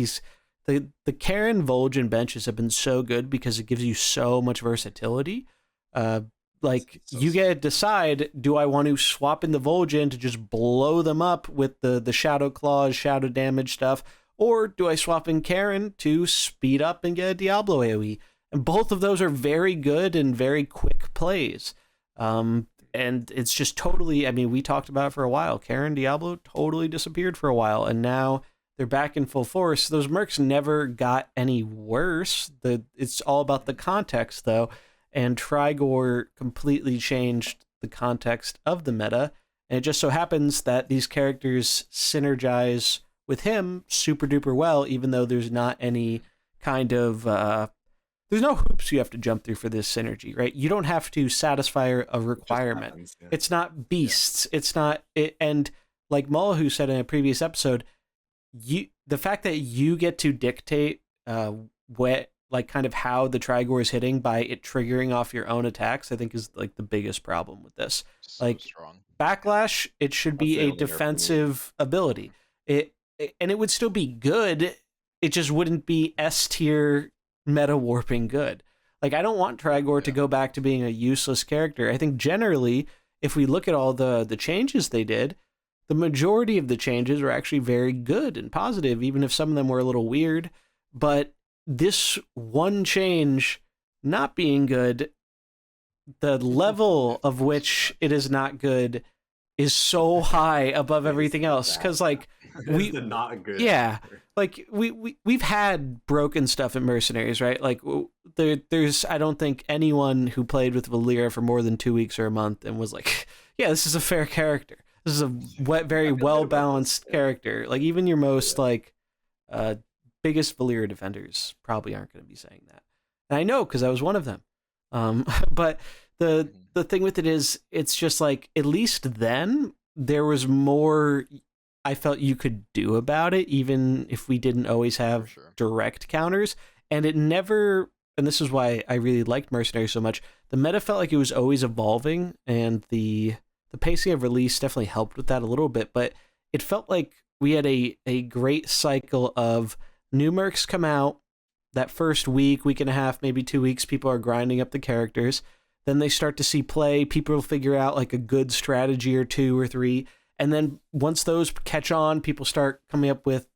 [SPEAKER 1] the Karen Vol'jin benches have been so good, because it gives you so much versatility. You get to decide, do I want to swap in the Vol'jin to just blow them up with the Shadow Claws, Shadow Damage stuff, or do I swap in Karen to speed up and get a Diablo AoE? And both of those are very good and very quick plays. And it's just totally, I mean, we talked about it for a while. Karen Diablo totally disappeared for a while, and now they're back in full force. Those Mercs never got any worse. It's all about the context, though. And Trigor completely changed the context of the meta. And it just so happens that these characters synergize with him super duper well, even though there's not any kind of... there's no hoops you have to jump through for this synergy, right? You don't have to satisfy a requirement.
[SPEAKER 3] Happens, yeah.
[SPEAKER 1] It's not beasts. It's not... And like Mullahoo said in a previous episode, the fact that you get to dictate like kind of how the Trigor is hitting by it triggering off your own attacks, I think is like the biggest problem with this.
[SPEAKER 2] So
[SPEAKER 1] like
[SPEAKER 2] strong.
[SPEAKER 1] Backlash, it should be a defensive ability. And it would still be good. It just wouldn't be S tier meta warping good. Like, I don't want Trigor to go back to being a useless character. I think generally, if we look at all the changes they did, the majority of the changes were actually very good and positive, even if some of them were a little weird. But this one change not being good, the level of which it is not good is so high above everything else. Because like
[SPEAKER 3] not good.
[SPEAKER 1] Yeah, like we've had broken stuff in Mercenaries, right? Like there's I don't think anyone who played with Valyria for more than 2 weeks or a month and was like, yeah, this is a fair character. This is a very well balanced character. Like even your most biggest Valyria defenders probably aren't going to be saying that. And I know because I was one of them. But the thing with it is, it's just like, at least then there was more I felt you could do about it, even if we didn't always have direct counters. And it never, and this is why I really liked Mercenaries so much, the meta felt like it was always evolving, and the pacing of release definitely helped with that a little bit, but it felt like we had a great cycle of new Mercs come out. That first week and a half, maybe 2 weeks, people are grinding up the characters. Then they start to see play. People will figure out like a good strategy or 2 or 3. And then once those catch on, people start coming up with,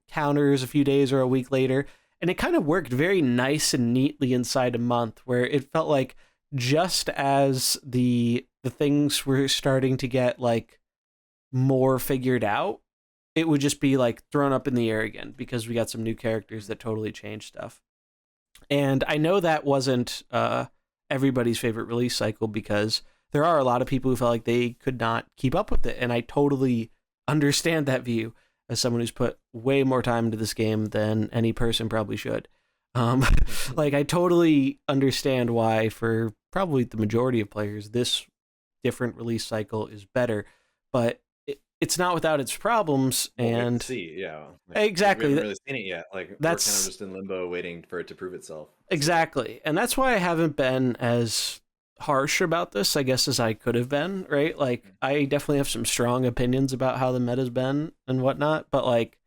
[SPEAKER 1] counters a few days or a week later. And it kind of worked very nice and neatly inside a month, where it felt like just as the things were starting to get like more figured out, it would just be like thrown up in the air again because we got some new characters that totally changed stuff. And I know that wasn't everybody's favorite release cycle because there are a lot of people who felt like they could not keep up with it. And I totally understand that view as someone who's put way more time into this game than any person probably should. Like, I totally understand why, for probably the majority of players, this different release cycle is better. But it's not without its problems. And
[SPEAKER 3] see, yeah,
[SPEAKER 1] exactly,
[SPEAKER 3] we haven't really seen it yet. Like,
[SPEAKER 1] that's
[SPEAKER 3] we're kind of just in limbo, waiting for it to prove itself.
[SPEAKER 1] Exactly, and that's why I haven't been as harsh about this, I guess, as I could have been. Right, like I definitely have some strong opinions about how the meta's been and whatnot, but like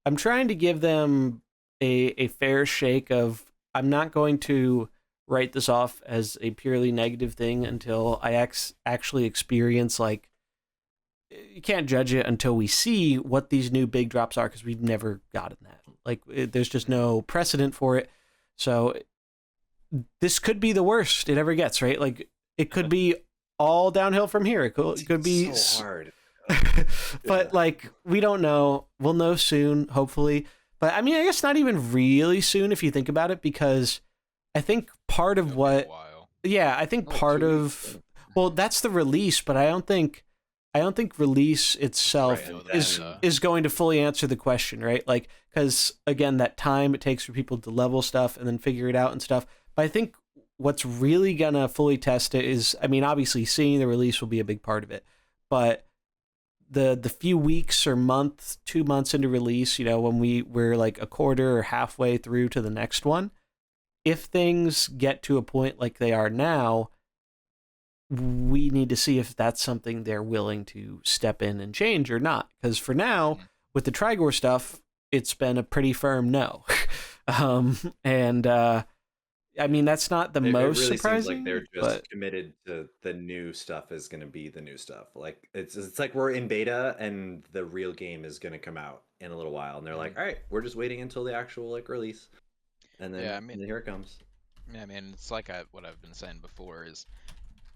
[SPEAKER 1] I'm trying to give them a fair shake of I'm not going to write this off as a purely negative thing until I actually experience like you can't judge it until we see what these new big drops are because we've never gotten that. Like there's just no precedent for it. So this could be the worst it ever gets, right? Like it could be all downhill from here. It could be
[SPEAKER 3] so hard.
[SPEAKER 1] But like we don't know. We'll know soon, hopefully. But I mean, I guess not even really soon if you think about it, because I think part of I think part of well, that's the release, but I don't think release itself is going to fully answer the question, right? Like, because again, that time it takes for people to level stuff and then figure it out and stuff. But I think what's really gonna fully test it is, I mean, obviously seeing the release will be a big part of it, but the few weeks or month, 2 months into release, you know, when we're like a quarter or halfway through to the next one, if things get to a point like they are now, we need to see if that's something they're willing to step in and change or not. Because for now, with the Trigor stuff, it's been a pretty firm no. I mean, that's not the most
[SPEAKER 3] really
[SPEAKER 1] surprising.
[SPEAKER 3] Seems like they're just committed to the new stuff is going to be the new stuff. Like it's like we're in beta and the real game is going to come out in a little while, and they're like, all right, we're just waiting until the actual like release, and then and then here it comes.
[SPEAKER 2] Yeah, I mean, it's like what I've been saying before is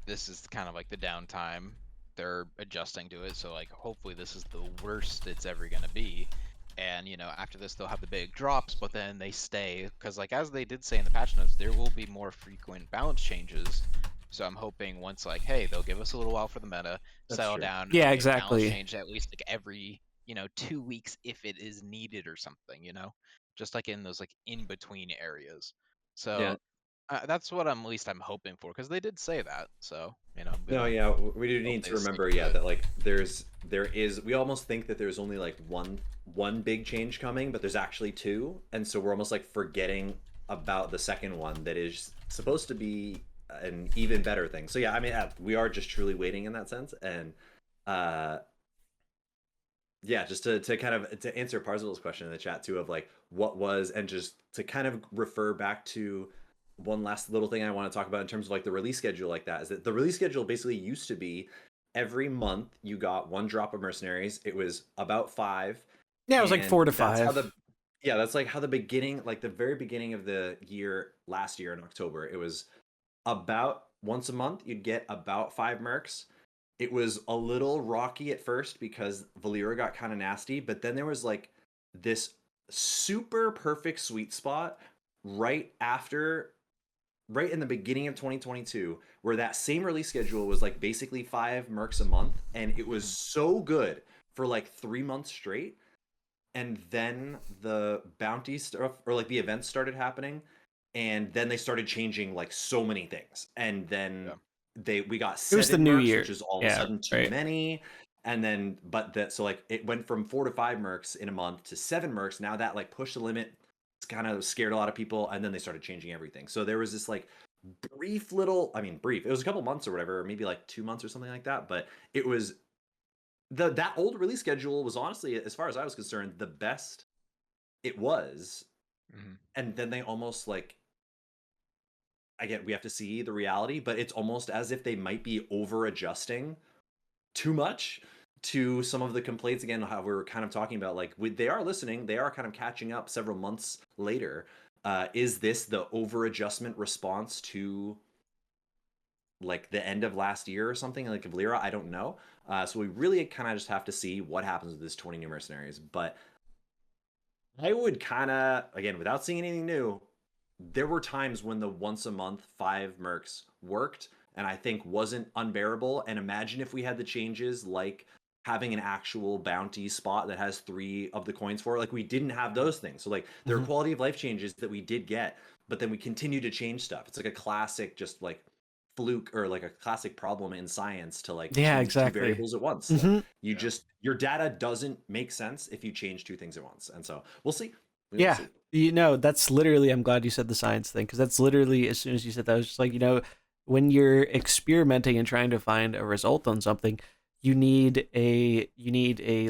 [SPEAKER 2] this is kind of like the downtime. They're adjusting to it, so like hopefully this is the worst it's ever going to be. And, you know, after this, they'll have the big drops, but then they stay. Because, like, as they did say in the patch notes, there will be more frequent balance changes. So I'm hoping once, like, hey, they'll give us a little while for the meta, settle down.
[SPEAKER 1] Yeah,
[SPEAKER 2] and
[SPEAKER 1] exactly.
[SPEAKER 2] Balance change at least, like, every, 2 weeks if it is needed or something, Just, like, in those, like, in-between areas. So that's what at least I'm hoping for, because they did say that. So,
[SPEAKER 3] we do need to remember, that like there is we almost think that there's only like one big change coming, but there's actually two, and so we're almost like forgetting about the second one that is supposed to be an even better thing. So yeah, I mean, we are just truly waiting in that sense, and just to kind of to answer Parzel's question in the chat too of like what was, and just to kind of refer back to one last little thing I want to talk about in terms of like the release schedule, like that is that the release schedule basically used to be every month you got one drop of Mercenaries. It was about 5.
[SPEAKER 1] Yeah, it was like 4 to 5.
[SPEAKER 3] That's like how the beginning, like the very beginning of the year last year in October, it was about once a month you'd get about 5 Mercs. It was a little rocky at first because Valera got kind of nasty, but then there was like this super perfect sweet spot right in the beginning of 2022, where that same release schedule was like basically 5 Mercs a month, and it was so good for like 3 months straight. And then the bounty stuff, or like the events started happening, and then they started changing like so many things, and then we got 7
[SPEAKER 1] it was the new
[SPEAKER 3] Mercs,
[SPEAKER 1] year,
[SPEAKER 3] which is all of a sudden too many. And then so like it went from 4 to 5 Mercs in a month to 7 Mercs. Now that like pushed the limit, kind of scared a lot of people, and then they started changing everything. So there was this like brief, it was a couple months or whatever, or maybe like 2 months or something like that, but it was that old release schedule was honestly, as far as I was concerned, the best it was. And then they almost like, we have to see the reality, but it's almost as if they might be over adjusting too much to some of the complaints, again, how we were kind of talking about, like they are listening, they are kind of catching up several months later. Is this the over adjustment response to like the end of last year or something, like of Lyra. I don't know. So we really kind of just have to see what happens with this 20 new mercenaries. But I would kind of, again, without seeing anything new, there were times when the once a month 5 mercs worked and I think wasn't unbearable. And imagine if we had the changes like having an actual bounty spot that has 3 of the coins for it. Like we didn't have those things. So like there are quality of life changes that we did get, but then we continue to change stuff. It's like a classic just like fluke or like a classic problem in science to like change 2 variables at once. Like, you just your data doesn't make sense if you change 2 things at once. And so we'll see.
[SPEAKER 1] We'll see. You know, that's literally, I'm glad you said the science thing, because that's literally, as soon as you said that, I was just like, you know, when you're experimenting and trying to find a result on something, you need a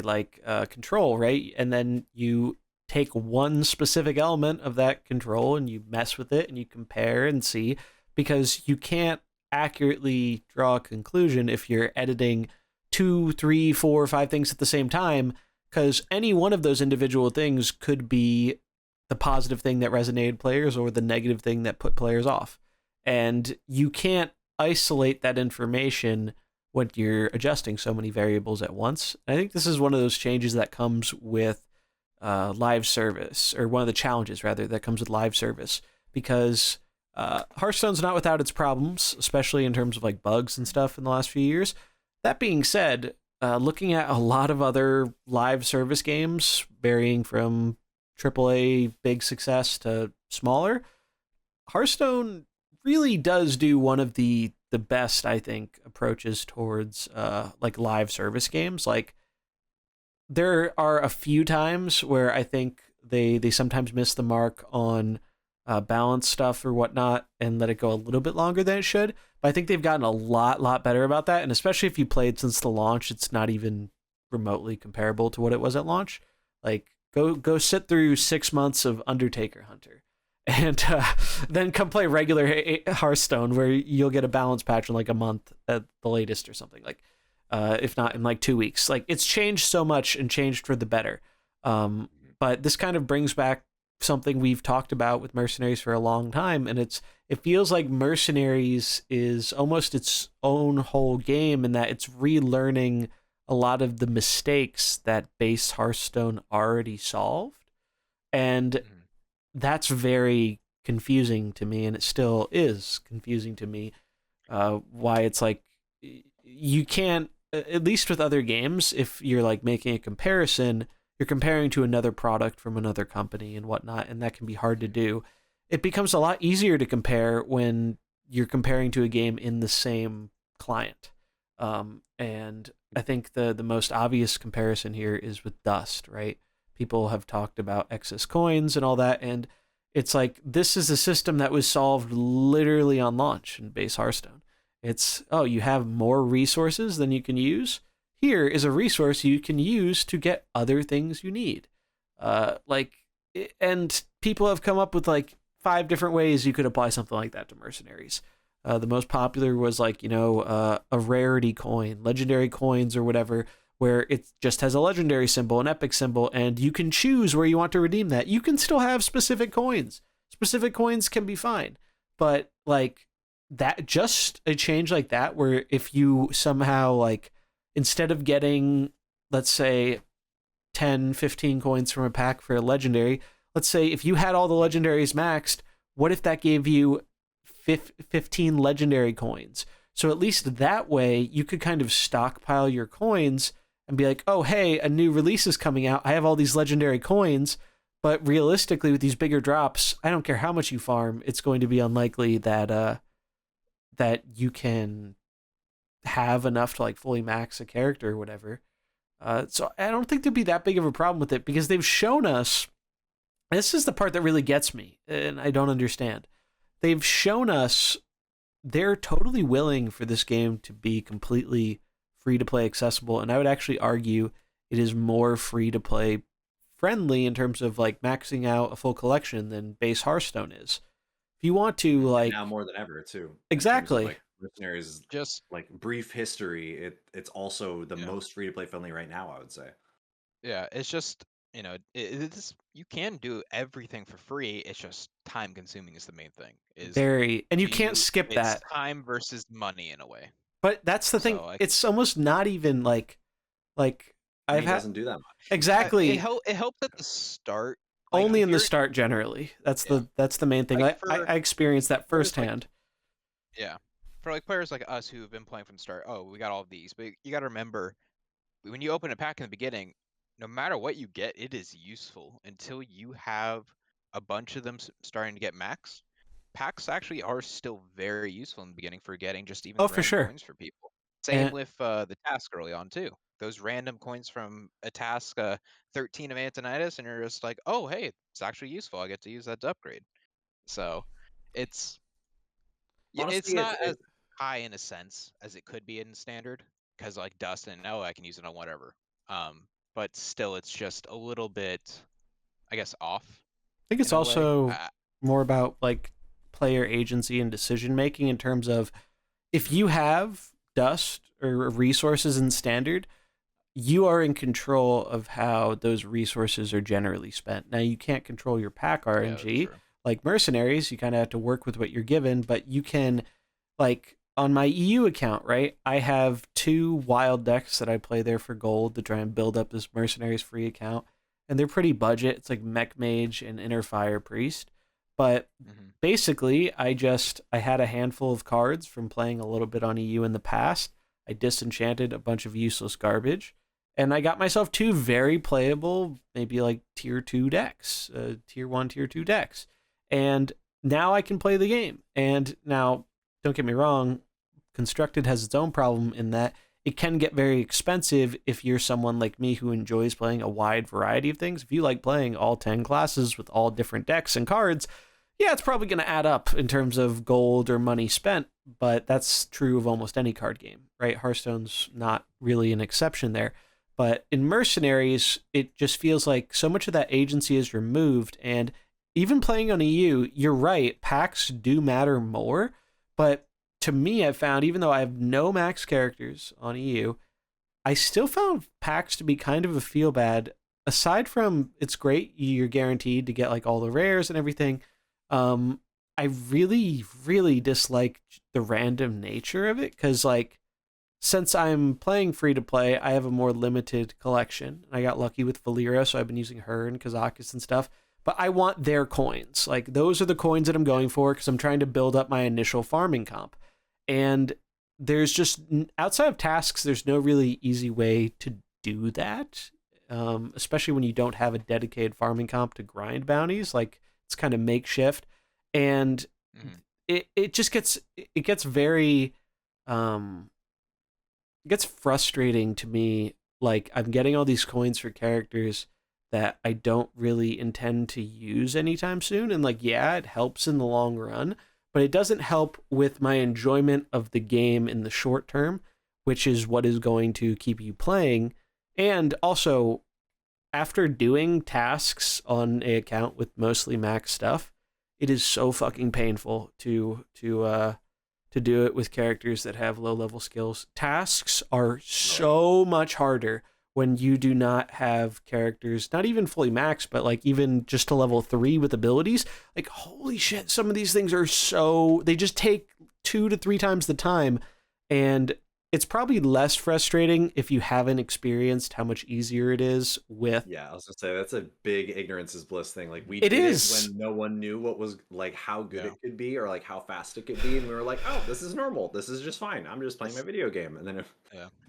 [SPEAKER 1] like control, right? And then you take one specific element of that control and you mess with it and you compare and see, because you can't accurately draw a conclusion if you're editing 2, 3, 4, 5 things at the same time, because any one of those individual things could be the positive thing that resonated players or the negative thing that put players off. And you can't isolate that information when you're adjusting so many variables at once. And I think this is one of those changes that comes with live service, or one of the challenges, rather, that comes with live service, because Hearthstone's not without its problems, especially in terms of like bugs and stuff in the last few years. That being said, looking at a lot of other live service games, varying from AAA big success to smaller, Hearthstone really does do one of the best, I think, approaches towards like live service games. Like there are a few times where I think they sometimes miss the mark on balance stuff or whatnot and let it go a little bit longer than it should. But I think they've gotten a lot better about that. And especially if you played since the launch, it's not even remotely comparable to what it was at launch. Like go sit through 6 months of Undertaker Hunter, and then come play regular Hearthstone, where you'll get a balance patch in like a month at the latest or something, like if not in like 2 weeks. Like it's changed so much and changed for the better. But this kind of brings back something we've talked about with Mercenaries for a long time, and it feels like Mercenaries is almost its own whole game, in that it's relearning a lot of the mistakes that base Hearthstone already solved. And that's very confusing to me, and it still is confusing to me why it's like you can't, at least with other games, if you're like making a comparison, you're comparing to another product from another company and whatnot, and that can be hard to do. It becomes a lot easier to compare when you're comparing to a game in the same client. And I think the most obvious comparison here is with Dust, right? People have talked about excess coins and all that, and it's like, this is a system that was solved literally on launch in base Hearthstone. It's, oh, you have more resources than you can use? Here is a resource you can use to get other things you need. And people have come up with like 5 different ways you could apply something like that to Mercenaries. The most popular was like, a rarity coin, legendary coins or whatever, where it just has a legendary symbol, an epic symbol, and you can choose where you want to redeem that. You can still have specific coins. Specific coins can be fine. But like that, just a change like that, where if you somehow like, instead of getting, let's say, 10, 15 coins from a pack for a legendary, let's say if you had all the legendaries maxed, what if that gave you 15 legendary coins? So at least that way you could kind of stockpile your coins and be like, oh, hey, a new release is coming out. I have all these legendary coins, but realistically with these bigger drops, I don't care how much you farm, it's going to be unlikely that that you can have enough to like fully max a character or whatever. So I don't think there'd be that big of a problem with it, because they've shown us, this is the part that really gets me and I don't understand. They've shown us they're totally willing for this game to be completely free to play accessible, and I would actually argue it is more free to play friendly in terms of like maxing out a full collection than base Hearthstone is. If you want to, like,
[SPEAKER 3] now more than ever too.
[SPEAKER 1] Exactly.
[SPEAKER 3] Like Mercenaries,
[SPEAKER 2] just
[SPEAKER 3] like brief history, it's also the most free to play friendly right now, I would say.
[SPEAKER 2] Yeah, it's just you know, it's you can do everything for free. It's just time consuming is the main thing.
[SPEAKER 1] And you can't skip
[SPEAKER 2] it's
[SPEAKER 1] that.
[SPEAKER 2] time versus money in a way.
[SPEAKER 1] But that's the thing.
[SPEAKER 2] So
[SPEAKER 1] It's almost not even like
[SPEAKER 3] He doesn't do that much.
[SPEAKER 1] exactly.
[SPEAKER 2] It helps at the start.
[SPEAKER 1] Only in the start, generally. That's the main thing. I experienced that firsthand.
[SPEAKER 2] For like players like us who have been playing from the start, oh, we got all of these, but you got to remember when you open a pack in the beginning, no matter what you get, it is useful until you have a bunch of them starting to get max. Packs actually are still very useful in the beginning for getting just even random coins for people. Same with the task early on too. Those random coins from a task 13 of Antonitis, and you're just like, oh, hey, it's actually useful. I get to use that to upgrade. So it's
[SPEAKER 3] honestly,
[SPEAKER 2] it's not as high in a sense as it could be in standard, because like Dust and I can use it on whatever. But still, it's just a little bit, I guess, off.
[SPEAKER 1] I think it's also more about like player agency and decision making in terms of if you have Dust or resources in standard, you are in control of how those resources are generally spent. Now, you can't control your pack RNG. Like Mercenaries, you kind of have to work with what you're given, but you can, like on my EU account, right? I have 2 wild decks that I play there for gold to try and build up this Mercenaries free account, and they're pretty budget. It's like Mech Mage and Inner Fire Priest. But basically, I had a handful of cards from playing a little bit on EU in the past. I disenchanted a bunch of useless garbage, and I got myself 2 very playable, maybe like tier 2 decks, tier 1, tier 2 decks. And now I can play the game. And now, don't get me wrong, Constructed has its own problem in that it can get very expensive if you're someone like me who enjoys playing a wide variety of things. If you like playing all 10 classes with all different decks and cards, yeah, it's probably going to add up in terms of gold or money spent, but that's true of almost any card game, right? Hearthstone's not really an exception there. But in Mercenaries, it just feels like so much of that agency is removed, and even playing on EU, you're right, packs do matter more, but to me, I've found, even though I have no max characters on EU, I still found packs to be kind of a feel bad. Aside from it's great, you're guaranteed to get like all the rares and everything. I really, really dislike the random nature of it because, like, since I'm playing free to play, I have a more limited collection. I got lucky with Valera, so I've been using her and Kazakus and stuff. But I want their coins. Like, those are the coins that I'm going for because I'm trying to build up my initial farming comp. And there's just, outside of tasks, there's no really easy way to do that, especially when you don't have a dedicated farming comp to grind bounties. Like, it's kind of makeshift. And it just gets very, it gets frustrating to me. Like, I'm getting all these coins for characters that I don't really intend to use anytime soon. And like, yeah, it helps in the long run, but it doesn't help with my enjoyment of the game in the short term, which is what is going to keep you playing. And also, after doing tasks on an account with mostly max stuff, it is so fucking painful to do it with characters that have low level skills. Tasks are so much harder when you do not have characters, not even fully maxed, but like even just to level 3 with abilities. Like, holy shit, some of these things are they just take 2 to 3 times the time. And it's probably less frustrating if you haven't experienced how much easier it is with.
[SPEAKER 3] Yeah, I was gonna say that's a big ignorance is bliss thing. Like, we did it when no one knew what was, like, how good it could be or like how fast it could be, and we were like, oh, this is normal. This is just fine. I'm just playing my video game. And then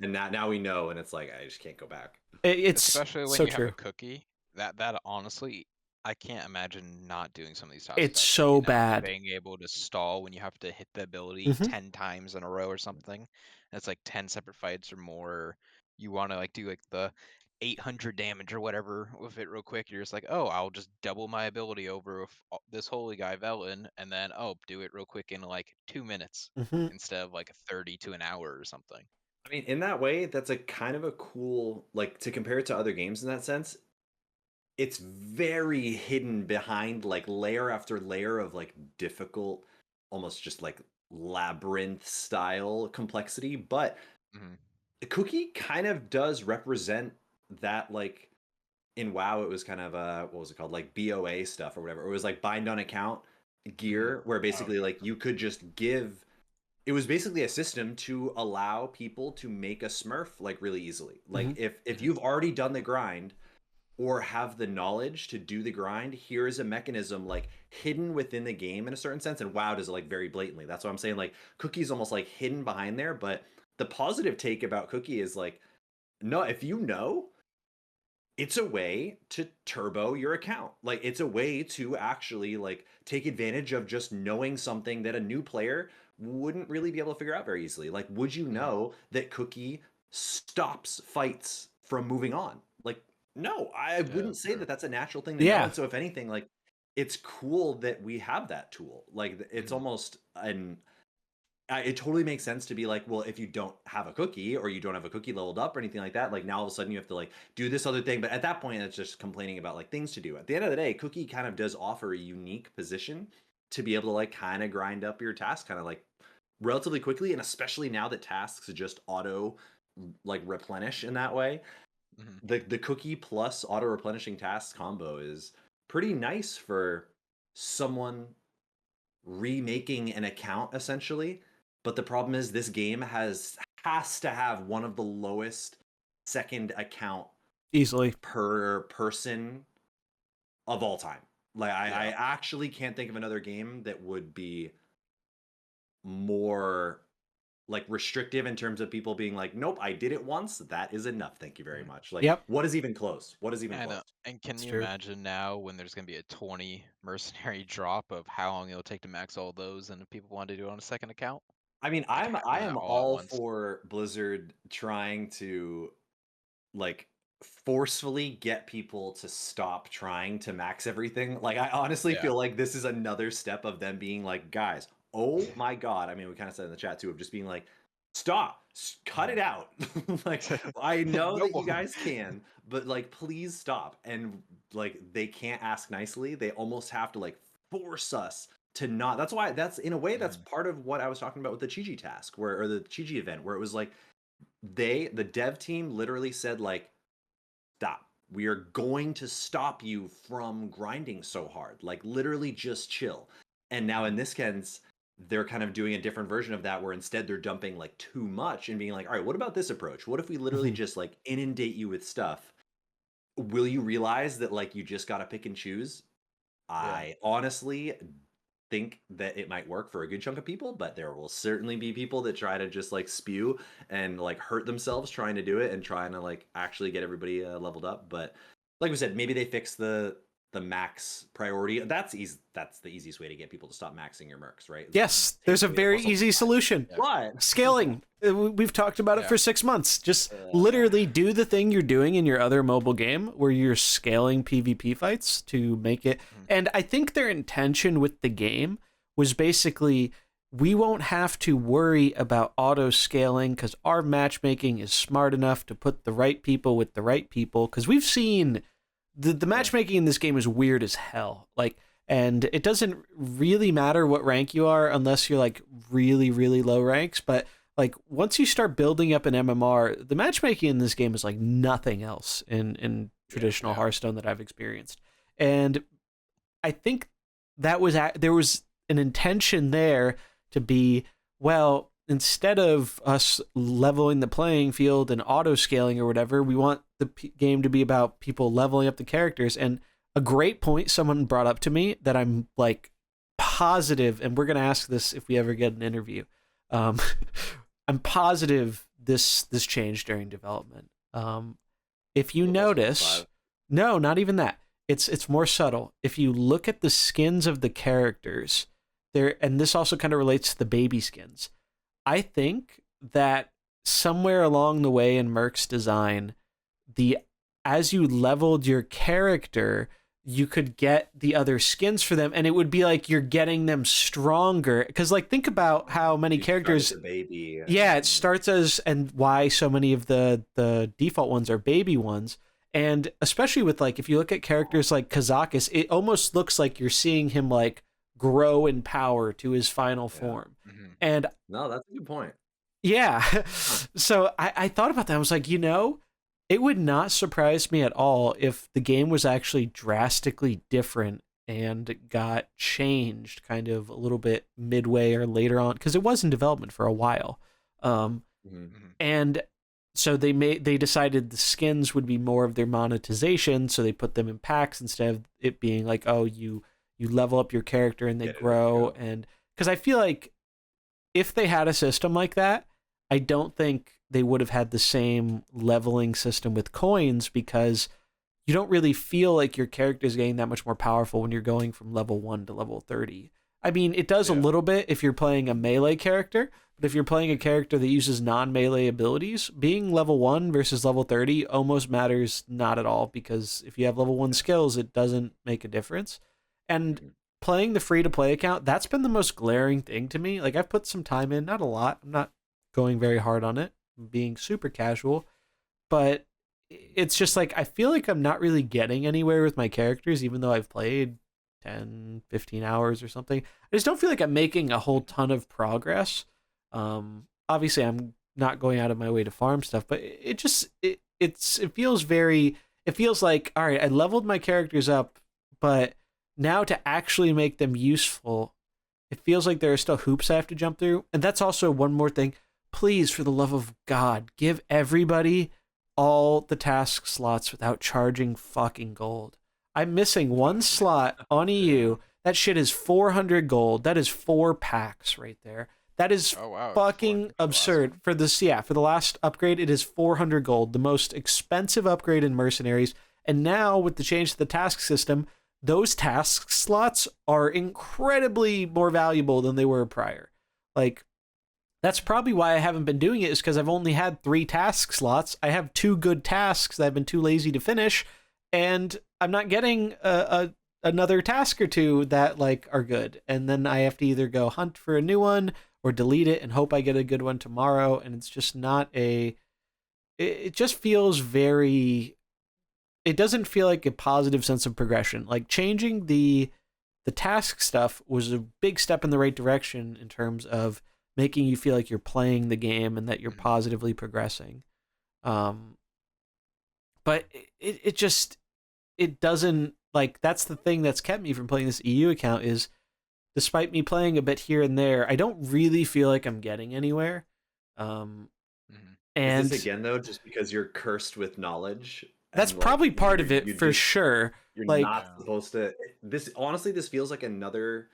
[SPEAKER 3] and now we know, and it's like I just can't go back.
[SPEAKER 1] It's
[SPEAKER 2] especially when
[SPEAKER 1] so
[SPEAKER 2] you
[SPEAKER 1] true.
[SPEAKER 2] have a cookie. That honestly, I can't imagine not doing some of these tasks.
[SPEAKER 1] It's so bad.
[SPEAKER 2] Being able to stall when you have to hit the ability 10 times in a row or something. It's like 10 separate fights or more. You want to like do like the 800 damage or whatever with it real quick. You're just like, oh, I'll just double my ability over with this holy guy Velin, and then do it real quick in like 2 minutes instead of like 30 to an hour or something.
[SPEAKER 3] I mean, in that way, that's a kind of a cool, like, to compare it to other games in that sense. It's very hidden behind like layer after layer of like difficult, almost just like labyrinth style complexity. But the cookie kind of does represent that, like, in WoW it was kind of what was it called, like BOA stuff or whatever. It was like bind on account gear, where basically like you could just give. It was basically a system to allow people to make a Smurf like really easily. Like if you've already done the grind or have the knowledge to do the grind, here's a mechanism like hidden within the game in a certain sense. And WoW does it like very blatantly. That's what I'm saying. Like Cookie's almost like hidden behind there. But the positive take about Cookie is like, no, if you know, it's a way to turbo your account. Like it's a way to actually like take advantage of just knowing something that a new player wouldn't really be able to figure out very easily. Like, would you know that Cookie stops fights from moving on? Like, no, I wouldn't say that that's a natural thing to know. And so if anything, like it's cool that we have that tool. Like it's almost it totally makes sense to be like, well, if you don't have a cookie or you don't have a cookie leveled up or anything like that, like now all of a sudden you have to like do this other thing. But at that point, it's just complaining about like things to do. At the end of the day, Cookie kind of does offer a unique position to be able to like kind of grind up your task kind of like relatively quickly. And especially now that tasks just auto like replenish in that way, the cookie plus auto replenishing tasks combo is pretty nice for someone remaking an account essentially. But the problem is this game has to have one of the lowest second account
[SPEAKER 1] easily
[SPEAKER 3] per person of all time. Like I actually can't think of another game that would be more like restrictive in terms of people being like, nope, I did it once, that is enough, thank you very much. Like what is even close? What is even close?
[SPEAKER 2] And can you imagine now when there's going to be a 20 mercenary drop of how long it'll take to max all those, and if people want to do it on a second account?
[SPEAKER 3] I mean, I am all for Blizzard trying to like forcefully get people to stop trying to max everything. Like I honestly feel like this is another step of them being like, guys, oh my god. I mean, we kind of said in the chat too of just being like, stop, cut it out. Like I know that you guys can, but like please stop. And like they can't ask nicely. They almost have to like force us to not. That's why that's in a way that's part of what I was talking about with the Chi-Chi task or the Chi-Chi event, where it was like the dev team literally said like, stop. We are going to stop you from grinding so hard. Like literally just chill. And now in this case, they're kind of doing a different version of that where instead they're dumping like too much and being like, all right, what about this approach? What if we literally just like inundate you with stuff? Will you realize that like you just got to pick and choose? I honestly think that it might work for a good chunk of people, but there will certainly be people that try to just like spew and like hurt themselves trying to do it and trying to like actually get everybody leveled up. But like we said, maybe they fix the max priority. That's easy. That's the easiest way to get people to stop maxing your mercs, right?
[SPEAKER 1] Yes, there's a very easy solution.
[SPEAKER 3] What?
[SPEAKER 1] Scaling. We've talked about it for 6 months. Just literally do the thing you're doing in your other mobile game where you're scaling PvP fights to make it. And I think their intention with the game was basically, we won't have to worry about auto scaling because our matchmaking is smart enough to put the right people with the right people. Because we've seen the matchmaking in this game is weird as hell. Like, and it doesn't really matter what rank you are unless you're like really, really low ranks. But like once you start building up an MMR, the matchmaking in this game is like nothing else in traditional Hearthstone that I've experienced. And I think that was there was an intention there to be, well, instead of us leveling the playing field and auto scaling or whatever, we want the game to be about people leveling up the characters. And a great point someone brought up to me that I'm like positive, and we're going to ask this if we ever get an interview. I'm positive this changed during development. If you notice, no, not even that. It's more subtle. If you look at the skins of the characters there, and this also kind of relates to the baby skins, I think that somewhere along the way in Mercs design, as you leveled your character, you could get the other skins for them, and it would be like you're getting them stronger. Because like think about how many characters,
[SPEAKER 3] baby.
[SPEAKER 1] It starts as, and why so many of the default ones are baby ones. And especially with like, if you look at characters like Kazakis, it almost looks like you're seeing him like grow in power to his final form. And
[SPEAKER 3] no, that's a good point.
[SPEAKER 1] Yeah. So I thought about that. I was like, it would not surprise me at all if the game was actually drastically different and got changed kind of a little bit midway or later on, because it was in development for a while. And so they decided the skins would be more of their monetization, so they put them in packs instead of it being like, oh, you level up your character and they grow. And because I feel like if they had a system like that, I don't think they would have had the same leveling system with coins, because you don't really feel like your character is getting that much more powerful when you're going from level 1 to level 30. I mean, it does a little bit if you're playing a melee character, but if you're playing a character that uses non-melee abilities, being level 1 versus level 30 almost matters not at all, because if you have level 1 skills, it doesn't make a difference. And playing the free-to-play account, that's been the most glaring thing to me. Like, I've put some time in, not a lot. I'm not going very hard on it, I'm being super casual, but it's just like I feel like I'm not really getting anywhere with my characters, even though I've played 10, 15 hours or something. I just don't feel like I'm making a whole ton of progress. Obviously, I'm not going out of my way to farm stuff, but it feels like, all right, I leveled my characters up, but now to actually make them useful, it feels like there are still hoops I have to jump through. And that's also one more thing. Please, for the love of God, give everybody all the task slots without charging fucking gold. I'm missing one slot on EU. That shit is 400 gold. That is 4 packs right there. That is fucking absurd. For the last upgrade, it is 400 gold, the most expensive upgrade in Mercenaries. And now with the change to the task system, those task slots are incredibly more valuable than they were prior. Like, that's probably why I haven't been doing it, is because I've only had 3 task slots. I have 2 good tasks that I've been too lazy to finish, and I'm not getting another task or 2 that like are good. And then I have to either go hunt for a new one or delete it and hope I get a good one tomorrow. And it's just not it just feels very, it doesn't feel like a positive sense of progression. Like, changing the task stuff was a big step in the right direction in terms of making you feel like you're playing the game and that you're positively progressing. But it doesn't, like, that's the thing that's kept me from playing this EU account, is despite me playing a bit here and there, I don't really feel like I'm getting anywhere. And
[SPEAKER 3] is this again, though, just because you're cursed with knowledge?
[SPEAKER 1] That's probably part of it, for sure.
[SPEAKER 3] You're like, not supposed to. This feels like another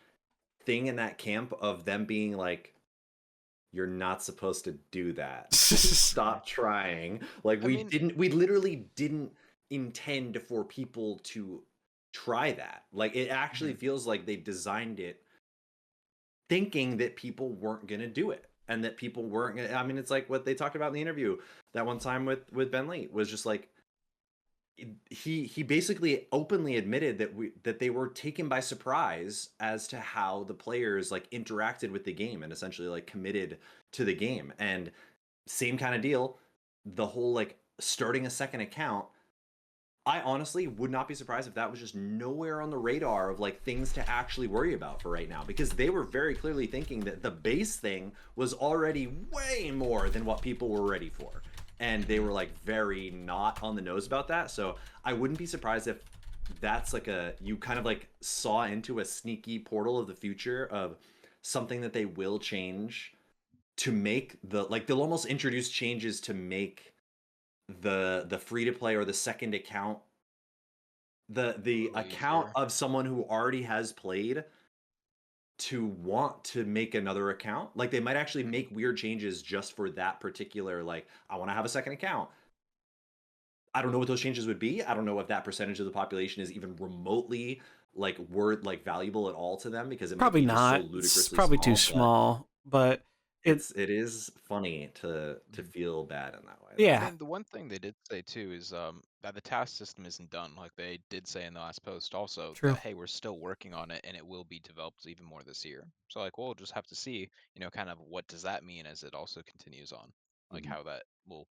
[SPEAKER 3] thing in that camp of them being like, you're not supposed to do that. Stop trying. Like, we literally didn't intend for people to try that. Like, it actually feels like they designed it thinking that people weren't going to do it. And that people weren't gonna, I mean, it's like what they talked about in the interview that one time with Ben Lee, was just like, he basically openly admitted that they were taken by surprise as to how the players like interacted with the game and essentially like committed to the game. And same kind of deal, the whole like starting a second account, I honestly would not be surprised if that was just nowhere on the radar of like things to actually worry about for right now, because they were very clearly thinking that the base thing was already way more than what people were ready for. And they were like very not on the nose about that. So I wouldn't be surprised if that's like you kind of like saw into a sneaky portal of the future of something that they will change to make they'll almost introduce changes to make the free to play or the second account, the account of someone who already has played, to want to make another account. Like, they might actually make weird changes just for that particular, like, I want to have a second account. I don't know what those changes would be. I don't know if that percentage of the population is even remotely like valuable at all to them, because it
[SPEAKER 1] probably
[SPEAKER 3] might be
[SPEAKER 1] not.
[SPEAKER 3] Just so
[SPEAKER 1] it's probably too small, but
[SPEAKER 3] it is funny to feel bad in that way.
[SPEAKER 1] Yeah.
[SPEAKER 2] I mean, the one thing they did say too is that the task system isn't done. Like, they did say in the last post also that, hey, we're still working on it and it will be developed even more this year. So like, we'll just have to see, kind of what does that mean as it also continues on, like how that will,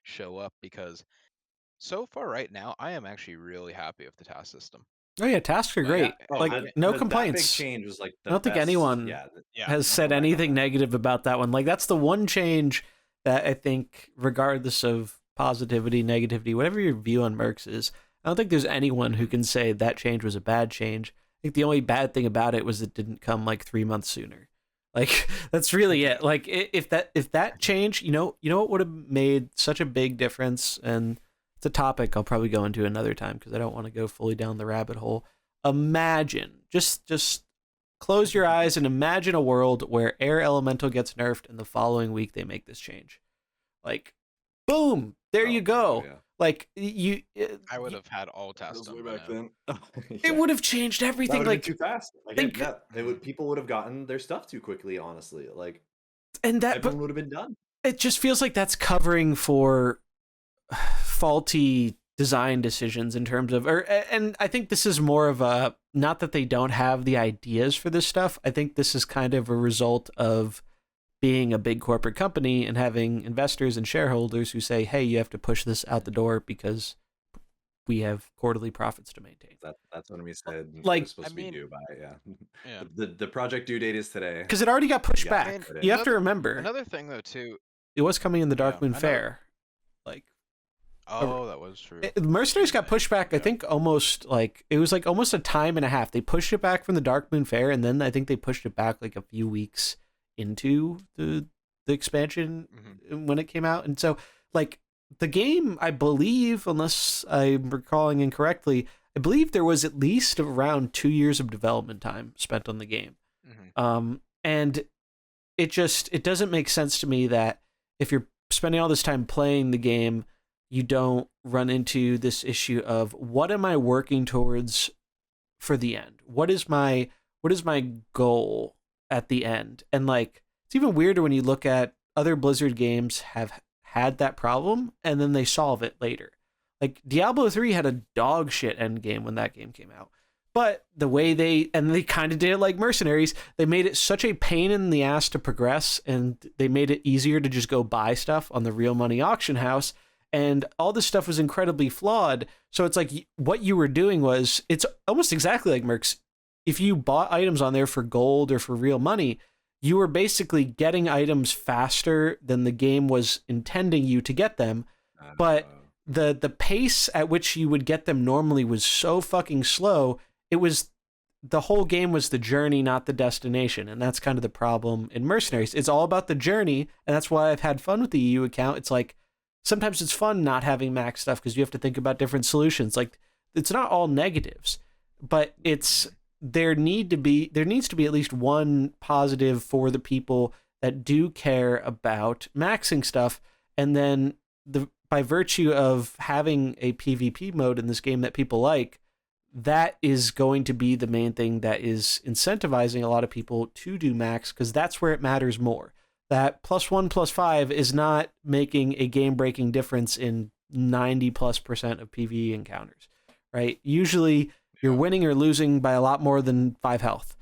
[SPEAKER 2] show up. Because so far right now, I am actually really happy with the task system.
[SPEAKER 1] Oh yeah, tasks are great. No complaints.
[SPEAKER 3] That big change was like
[SPEAKER 1] I don't think anyone has said anything negative about that one. Like, that's the one change that I think, regardless of positivity, negativity, whatever your view on Mercs is, I don't think there's anyone who can say that change was a bad change. I think the only bad thing about it was it didn't come like 3 months sooner. Like that's really it. Like if that change, you know what would have made such a big difference, and it's a topic I'll probably go into another time because I don't want to go fully down the rabbit hole. Imagine, just close your eyes and imagine a world where Air Elemental gets nerfed and the following week they make this change. Like, boom, there you go.
[SPEAKER 3] Yeah.
[SPEAKER 1] Like
[SPEAKER 2] I would have had all tasks
[SPEAKER 3] That was
[SPEAKER 2] done
[SPEAKER 3] way
[SPEAKER 2] by
[SPEAKER 3] back
[SPEAKER 2] now.
[SPEAKER 3] then.
[SPEAKER 1] it would have changed
[SPEAKER 3] That
[SPEAKER 1] everything.
[SPEAKER 3] would have
[SPEAKER 1] Like
[SPEAKER 3] been too fast. Again, people would have gotten their stuff too quickly. Honestly, like,
[SPEAKER 1] and that,
[SPEAKER 3] everyone would have been done.
[SPEAKER 1] It just feels like that's covering for faulty design decisions in terms of, and I think this is more of a, not that they don't have the ideas for this stuff. I think this is kind of a result of being a big corporate company and having investors and shareholders who say, hey, you have to push this out the door because we have quarterly profits to maintain.
[SPEAKER 3] That's what we said.
[SPEAKER 1] Like,
[SPEAKER 3] it was supposed to be due by,
[SPEAKER 2] Yeah.
[SPEAKER 3] The project due date is today.
[SPEAKER 1] Because it already got pushed back. You have to remember.
[SPEAKER 2] Another thing though too.
[SPEAKER 1] It was coming in the Dark Moon Fair. Like,
[SPEAKER 2] that was true.
[SPEAKER 1] Mercenaries got pushed back. I think almost it was like almost a time and a half. They pushed it back from the Dark Moon Fair, and then I think they pushed it back like a few weeks into the expansion when it came out. And so like the game, I believe, unless I'm recalling incorrectly, I believe there was at least around 2 years of development time spent on the game. And it doesn't make sense to me that if you're spending all this time playing the game, you don't run into this issue of what am I working towards for the end? What is my goal at the end? And like, it's even weirder when you look at other Blizzard games have had that problem and then they solve it later. Like Diablo 3 had a dog shit end game when that game came out. But the way they kind of did it like Mercenaries, they made it such a pain in the ass to progress, and they made it easier to just go buy stuff on the real money auction house. And all this stuff was incredibly flawed. So it's like what you were doing was, it's almost exactly like Mercs. If you bought items on there for gold or for real money, you were basically getting items faster than the game was intending you to get them. But the pace at which you would get them normally was so fucking slow. It was, the whole game was the journey, not the destination. And that's kind of the problem in Mercenaries. It's all about the journey. And that's why I've had fun with the EU account. It's like, sometimes it's fun not having max stuff because you have to think about different solutions. Like, it's not all negatives, but there needs to be at least one positive for the people that do care about maxing stuff. And then by virtue of having a PvP mode in this game that people like, that is going to be the main thing that is incentivizing a lot of people to do max, because that's where it matters more. That +1, +5 is not making a game-breaking difference in 90+% of PvE encounters, right? Usually you're winning or losing by a lot more than 5 health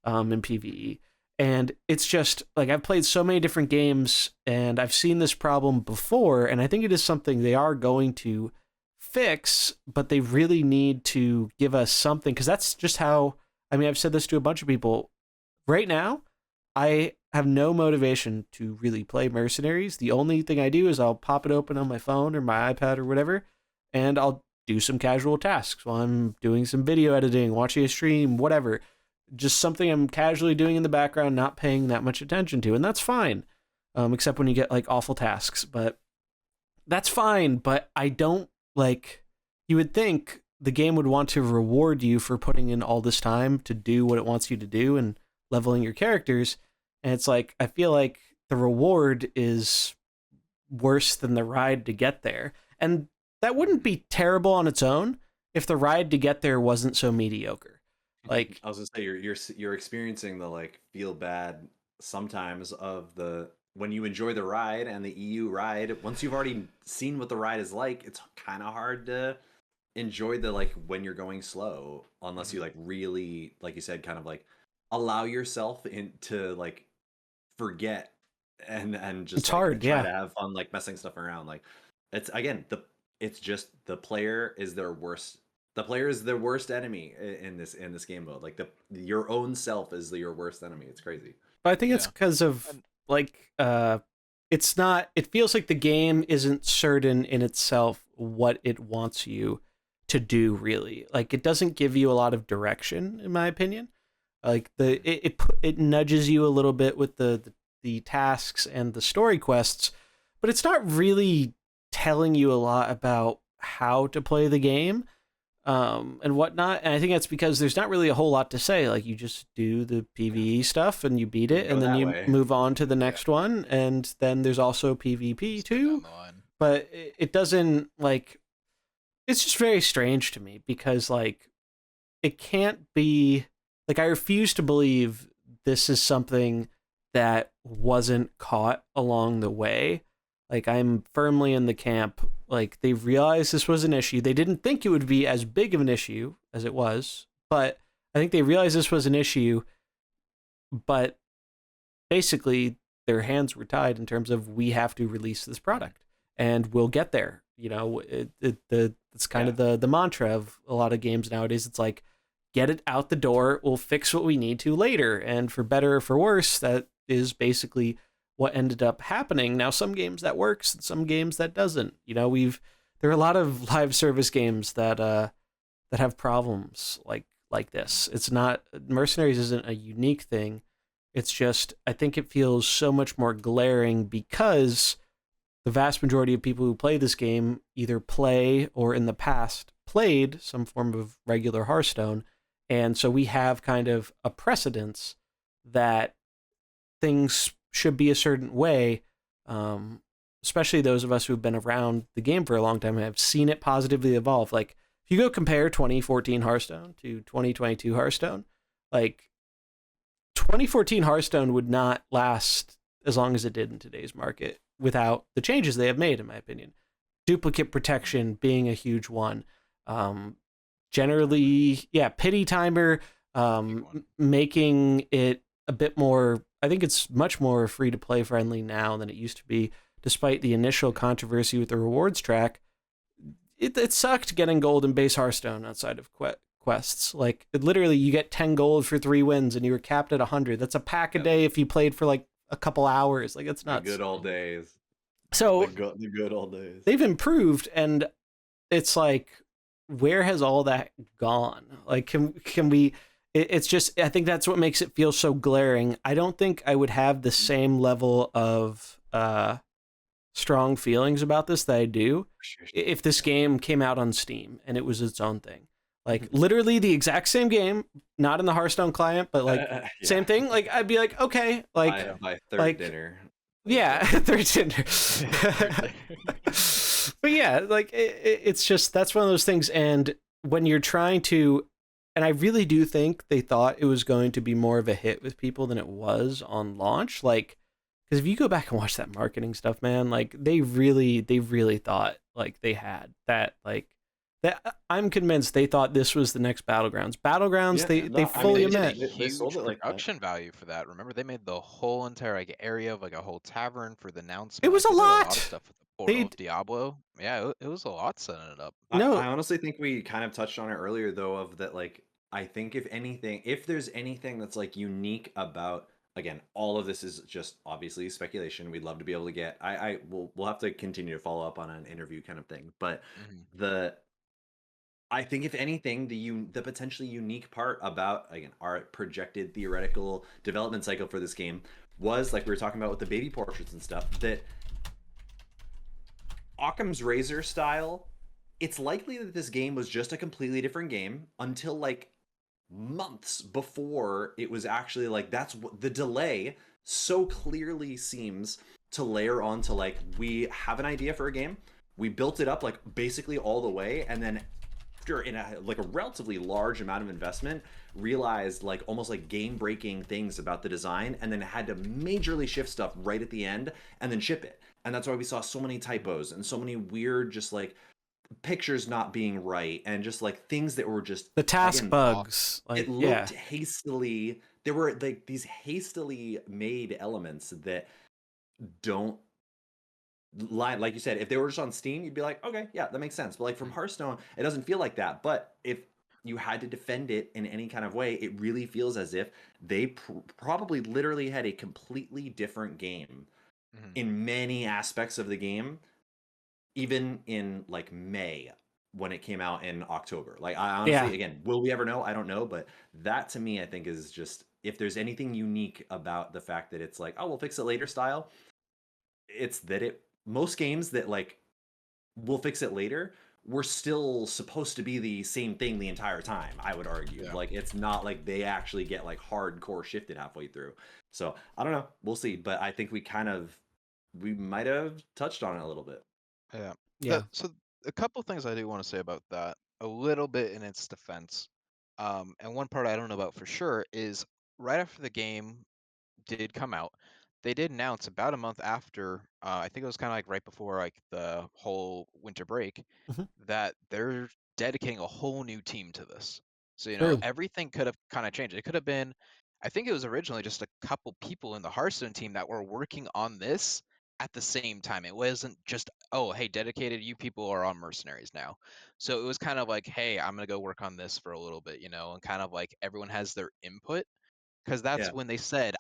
[SPEAKER 1] in PvE. And it's just, like, I've played so many different games, and I've seen this problem before, and I think it is something they are going to fix, but they really need to give us something, because that's just how, I mean, I've said this to a bunch of people. Right now, I have no motivation to really play Mercenaries. The only thing I do is I'll pop it open on my phone or my iPad or whatever, and I'll do some casual tasks while I'm doing some video editing, watching a stream, whatever. Just something I'm casually doing in the background, not paying that much attention to, and that's fine, except when you get like awful tasks. But that's fine, but I don't, like, you would think the game would want to reward you for putting in all this time to do what it wants you to do and leveling your characters. And it's like, I feel like the reward is worse than the ride to get there. And that wouldn't be terrible on its own if the ride to get there wasn't so mediocre. Like,
[SPEAKER 3] I was gonna say, you're experiencing the like feel bad sometimes of the, when you enjoy the ride and the EU ride, once you've already seen what the ride is like, it's kind of hard to enjoy the, like, when you're going slow, unless you like really, like you said, kind of like allow yourself into like forget and just
[SPEAKER 1] it's
[SPEAKER 3] like,
[SPEAKER 1] hard,
[SPEAKER 3] try
[SPEAKER 1] yeah,
[SPEAKER 3] to have fun, like messing stuff around. Like, it's again, it's just the player is their worst. The player is their worst enemy in this game mode. Like, your own self is your worst enemy. It's crazy.
[SPEAKER 1] but I think it's because of like it's not, it feels like the game isn't certain in itself what it wants you to do, really. Like, it doesn't give you a lot of direction, in my opinion. Like, it nudges you a little bit with the tasks and the story quests, but it's not really telling you a lot about how to play the game, and whatnot. And I think that's because there's not really a whole lot to say. Like, you just do the PvE stuff and you beat it, and then you move on to the next one. And then there's also PvP too. But it doesn't, like, it's just very strange to me because, like, it can't be, like, I refuse to believe this is something that wasn't caught along the way. Like, I'm firmly in the camp, like, they realized this was an issue. They didn't think it would be as big of an issue as it was, but I think they realized this was an issue, but basically their hands were tied in terms of, we have to release this product and we'll get there. You know, it's kind of the mantra of a lot of games nowadays. It's like, get it out the door, we'll fix what we need to later. And for better or for worse, that is basically what ended up happening. Now, some games that works, and some games that doesn't. You know, there are a lot of live service games that have problems like this. It's not, Mercenaries isn't a unique thing. It's just, I think it feels so much more glaring because the vast majority of people who play this game either play or in the past played some form of regular Hearthstone. And so we have kind of a precedence that things should be a certain way, especially those of us who've been around the game for a long time and have seen it positively evolve. Like, if you go compare 2014 Hearthstone to 2022 Hearthstone, like, 2014 Hearthstone would not last as long as it did in today's market without the changes they have made, in my opinion. Duplicate protection being a huge one. Generally, pity timer, making it a bit more, I think it's much more free to play friendly now than it used to be, despite the initial controversy with the rewards track. It sucked getting gold in base Hearthstone outside of quests. Like, literally, you get 10 gold for 3 wins and you were capped at 100. That's a pack a day if you played for like a couple hours. Like, it's nuts.
[SPEAKER 3] The good old days.
[SPEAKER 1] So
[SPEAKER 3] the good old days.
[SPEAKER 1] They've improved, and it's like, where has all that gone? Like, can we, it's just, I think that's what makes it feel so glaring. I don't think I would have the same level of strong feelings about this that I do if this game came out on Steam and it was its own thing. Like, literally the exact same game, not in the Hearthstone client, but like same thing. Like, I'd be like, okay, like
[SPEAKER 3] my third dinner.
[SPEAKER 1] Yeah, third dinner. But yeah, like, it's just, that's one of those things. And when you're trying to, and I really do think they thought it was going to be more of a hit with people than it was on launch. Like, because if you go back and watch that marketing stuff, man, like, they really thought, like, they had that, like, that, I'm convinced they thought this was the next Battlegrounds. They fully admit.
[SPEAKER 2] They sold it like production value for that. Remember, they made the whole entire, like, area of, like, a whole tavern for the announcement.
[SPEAKER 1] It was
[SPEAKER 2] like,
[SPEAKER 1] a lot.
[SPEAKER 2] A lot of stuff with the portal of Diablo. Yeah, it was a lot setting it up.
[SPEAKER 3] No, I honestly think we kind of touched on it earlier, though, of that, like, I think if there's anything that's, like, unique about, again, all of this is just obviously speculation. We'd love to be able to get, we'll have to continue to follow up on an interview kind of thing, but I think if anything, the potentially unique part about, again, our projected theoretical development cycle for this game was, like we were talking about with the baby portraits and stuff, that Occam's razor style, it's likely that this game was just a completely different game until, like, months before it was actually, like, that's what the delay so clearly seems to layer on to, like, we have an idea for a game, we built it up, like, basically all the way, and then after, in a relatively large amount of investment, realized, like, almost like game-breaking things about the design, and then had to majorly shift stuff right at the end and then ship it. And that's why we saw so many typos and so many weird, just, like, pictures not being right, and just, like, things that were just,
[SPEAKER 1] the task bugs.
[SPEAKER 3] Like, it looked hastily. There were, like, these hastily made elements that don't line, like you said. If they were just on Steam, you'd be like, okay, yeah, that makes sense. But, like, from Hearthstone, it doesn't feel like that. But if you had to defend it in any kind of way, it really feels as if they probably literally had a completely different game in many aspects of the game, even in like May when it came out in October. Like I honestly, again, will we ever know? I don't know, but that to me, I think is just, if there's anything unique about the fact that it's like, oh, we'll fix it later style, it's that most games that like we'll fix it later, we're still supposed to be the same thing the entire time, I would argue.
[SPEAKER 2] Yeah.
[SPEAKER 3] Like it's not like they actually get like hardcore shifted halfway through. So I don't know, we'll see. But I think we might have touched on it a little bit.
[SPEAKER 4] Yeah. So a couple things I do want to say about that, a little bit in its defense. And one part I don't know about for sure is right after the game did come out, they did announce about a month after, I think it was kind of like right before like the whole winter break, that they're dedicating a whole new team to this. So, everything could have kind of changed. It could have been, I think it was originally just a couple people in the Hearthstone team that were working on this at the same time. It wasn't just, oh, hey, dedicated, you people are on Mercenaries now. So it was kind of like, hey, I'm going to go work on this for a little bit, and kind of like everyone has their input. Because that's when they said,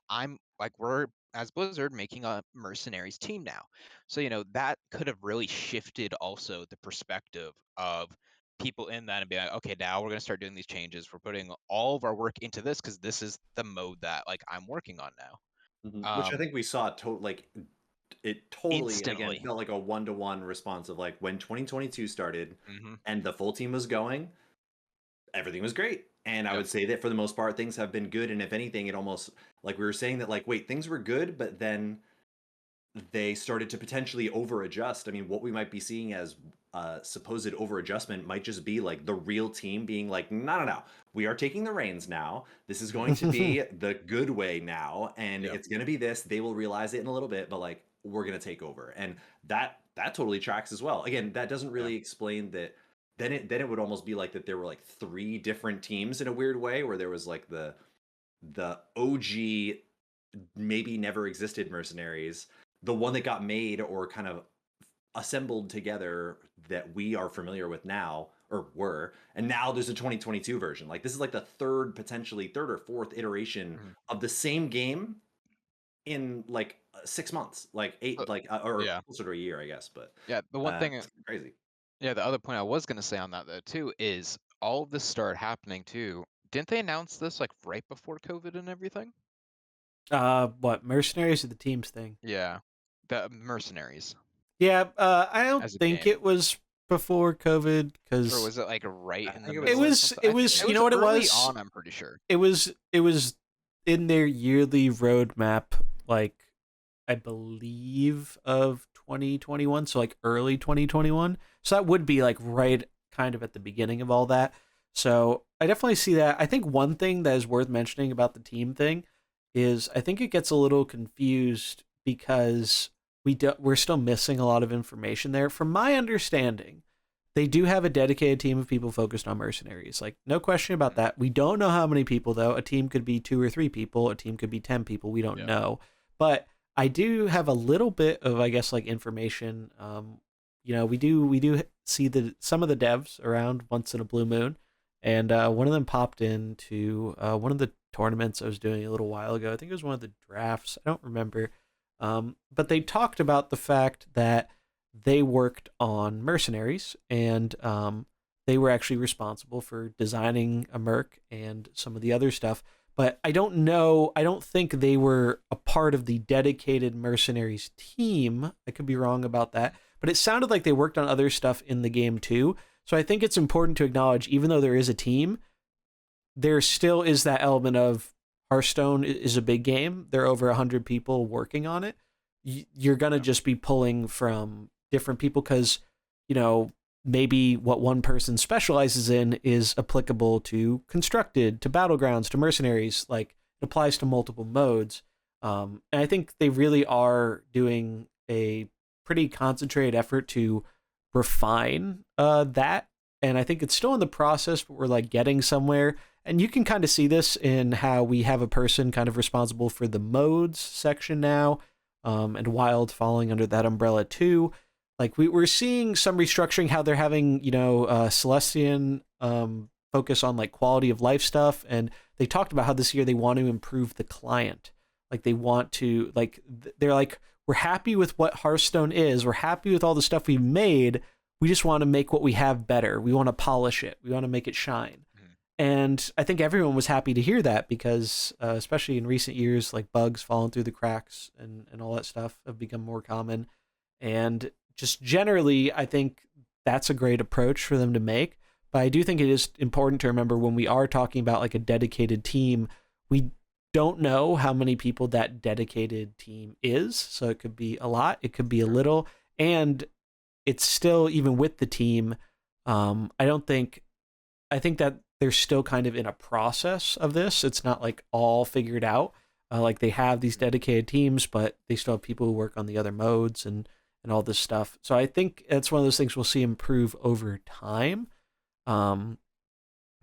[SPEAKER 4] we're as Blizzard making a Mercenaries team now. So, that could have really shifted also the perspective of people in that and be like, okay, now we're going to start doing these changes. We're putting all of our work into this because this is the mode that like I'm working on now.
[SPEAKER 3] Which I think we saw it totally
[SPEAKER 4] instantly.
[SPEAKER 3] Again felt like a one-to-one response of like when 2022 started and the full team was going, everything was great. And I would say that for the most part, things have been good. And if anything, it almost, like we were saying that, like, wait, things were good, but then they started to potentially over-adjust. I mean, what we might be seeing as supposed over-adjustment might just be like the real team being like, no, we are taking the reins now. This is going to be the good way now. And it's going to be this. They will realize it in a little bit, but like, we're going to take over. And that totally tracks as well. Again, that doesn't really explain that. Then it would almost be like that there were like 3 different teams in a weird way, where there was like the OG maybe never existed Mercenaries, the one that got made or kind of assembled together that we are familiar with now, or were, and now there's a 2022 version. Like this is like the potentially third or fourth iteration of the same game in like 6 months, like 8, or closer to a year, I guess. But
[SPEAKER 4] the one thing,
[SPEAKER 3] crazy.
[SPEAKER 4] Yeah, the other point I was going to say on that though too is all of this started happening too. Didn't they announce this like right before COVID and everything?
[SPEAKER 1] What, Mercenaries or the teams thing?
[SPEAKER 4] Yeah, the Mercenaries.
[SPEAKER 1] Yeah, I don't think it was before COVID, because
[SPEAKER 4] or was it like right in the middle?
[SPEAKER 1] It was. You know what it was?
[SPEAKER 4] On, I'm pretty sure
[SPEAKER 1] it was in their yearly roadmap, like I believe of 2021, so like early 2021. So that would be like right kind of at the beginning of all that. So I definitely see that. I think one thing that is worth mentioning about the team thing is I think it gets a little confused because we're still missing a lot of information there. From my understanding, they do have a dedicated team of people focused on Mercenaries. Like, no question about that. We don't know how many people, though. A team could be 2 or 3 people. A team could be 10 people. We don't know. But I do have a little bit of, I guess, like information. We do see some of the devs around once in a blue moon, and one of them popped into one of the tournaments I was doing a little while ago. I think it was one of the drafts. I don't remember. But they talked about the fact that they worked on Mercenaries, and they were actually responsible for designing a Merc and some of the other stuff. But I don't know. I don't think they were a part of the dedicated Mercenaries team. I could be wrong about that. But it sounded like they worked on other stuff in the game too. So I think it's important to acknowledge, even though there is a team, there still is that element of Hearthstone is a big game. There are over 100 people working on it. You're going to just be pulling from different people because, maybe what one person specializes in is applicable to Constructed, to Battlegrounds, to Mercenaries. Like, it applies to multiple modes. And I think they really are doing a pretty concentrated effort to refine that. And I think it's still in the process, but we're like getting somewhere. And you can kind of see this in how we have a person kind of responsible for the modes section now, and Wild falling under that umbrella too. Like we're seeing some restructuring, how they're having, Celestian focus on like quality of life stuff. And they talked about how this year they want to improve the client. Like they want to, like, they're like, we're happy with what Hearthstone is. We're happy with all the stuff we've made. We just want to make what we have better. We want to polish it. We want to make it shine. And I think everyone was happy to hear that because, especially in recent years, like bugs falling through the cracks and all that stuff have become more common. And just generally, I think that's a great approach for them to make. But I do think it is important to remember when we are talking about like a dedicated team, we don't know how many people that dedicated team is. So it could be a lot, it could be a little. And it's still, even with the team, I think that they're still kind of in a process of this. It's not like all figured out. Like they have these dedicated teams, but they still have people who work on the other modes and all this stuff. So I think that's one of those things we'll see improve over time. But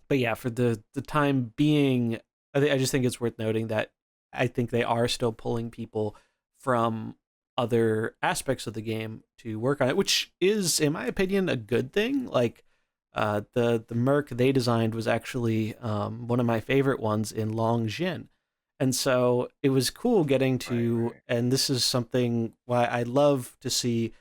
[SPEAKER 1] yeah, for the time being, I just think it's worth noting that I think they are still pulling people from other aspects of the game to work on it, which is, in my opinion, a good thing. Like the Merc they designed was actually one of my favorite ones in Long Jin. And so it was cool getting to, right. And this is something why I love to see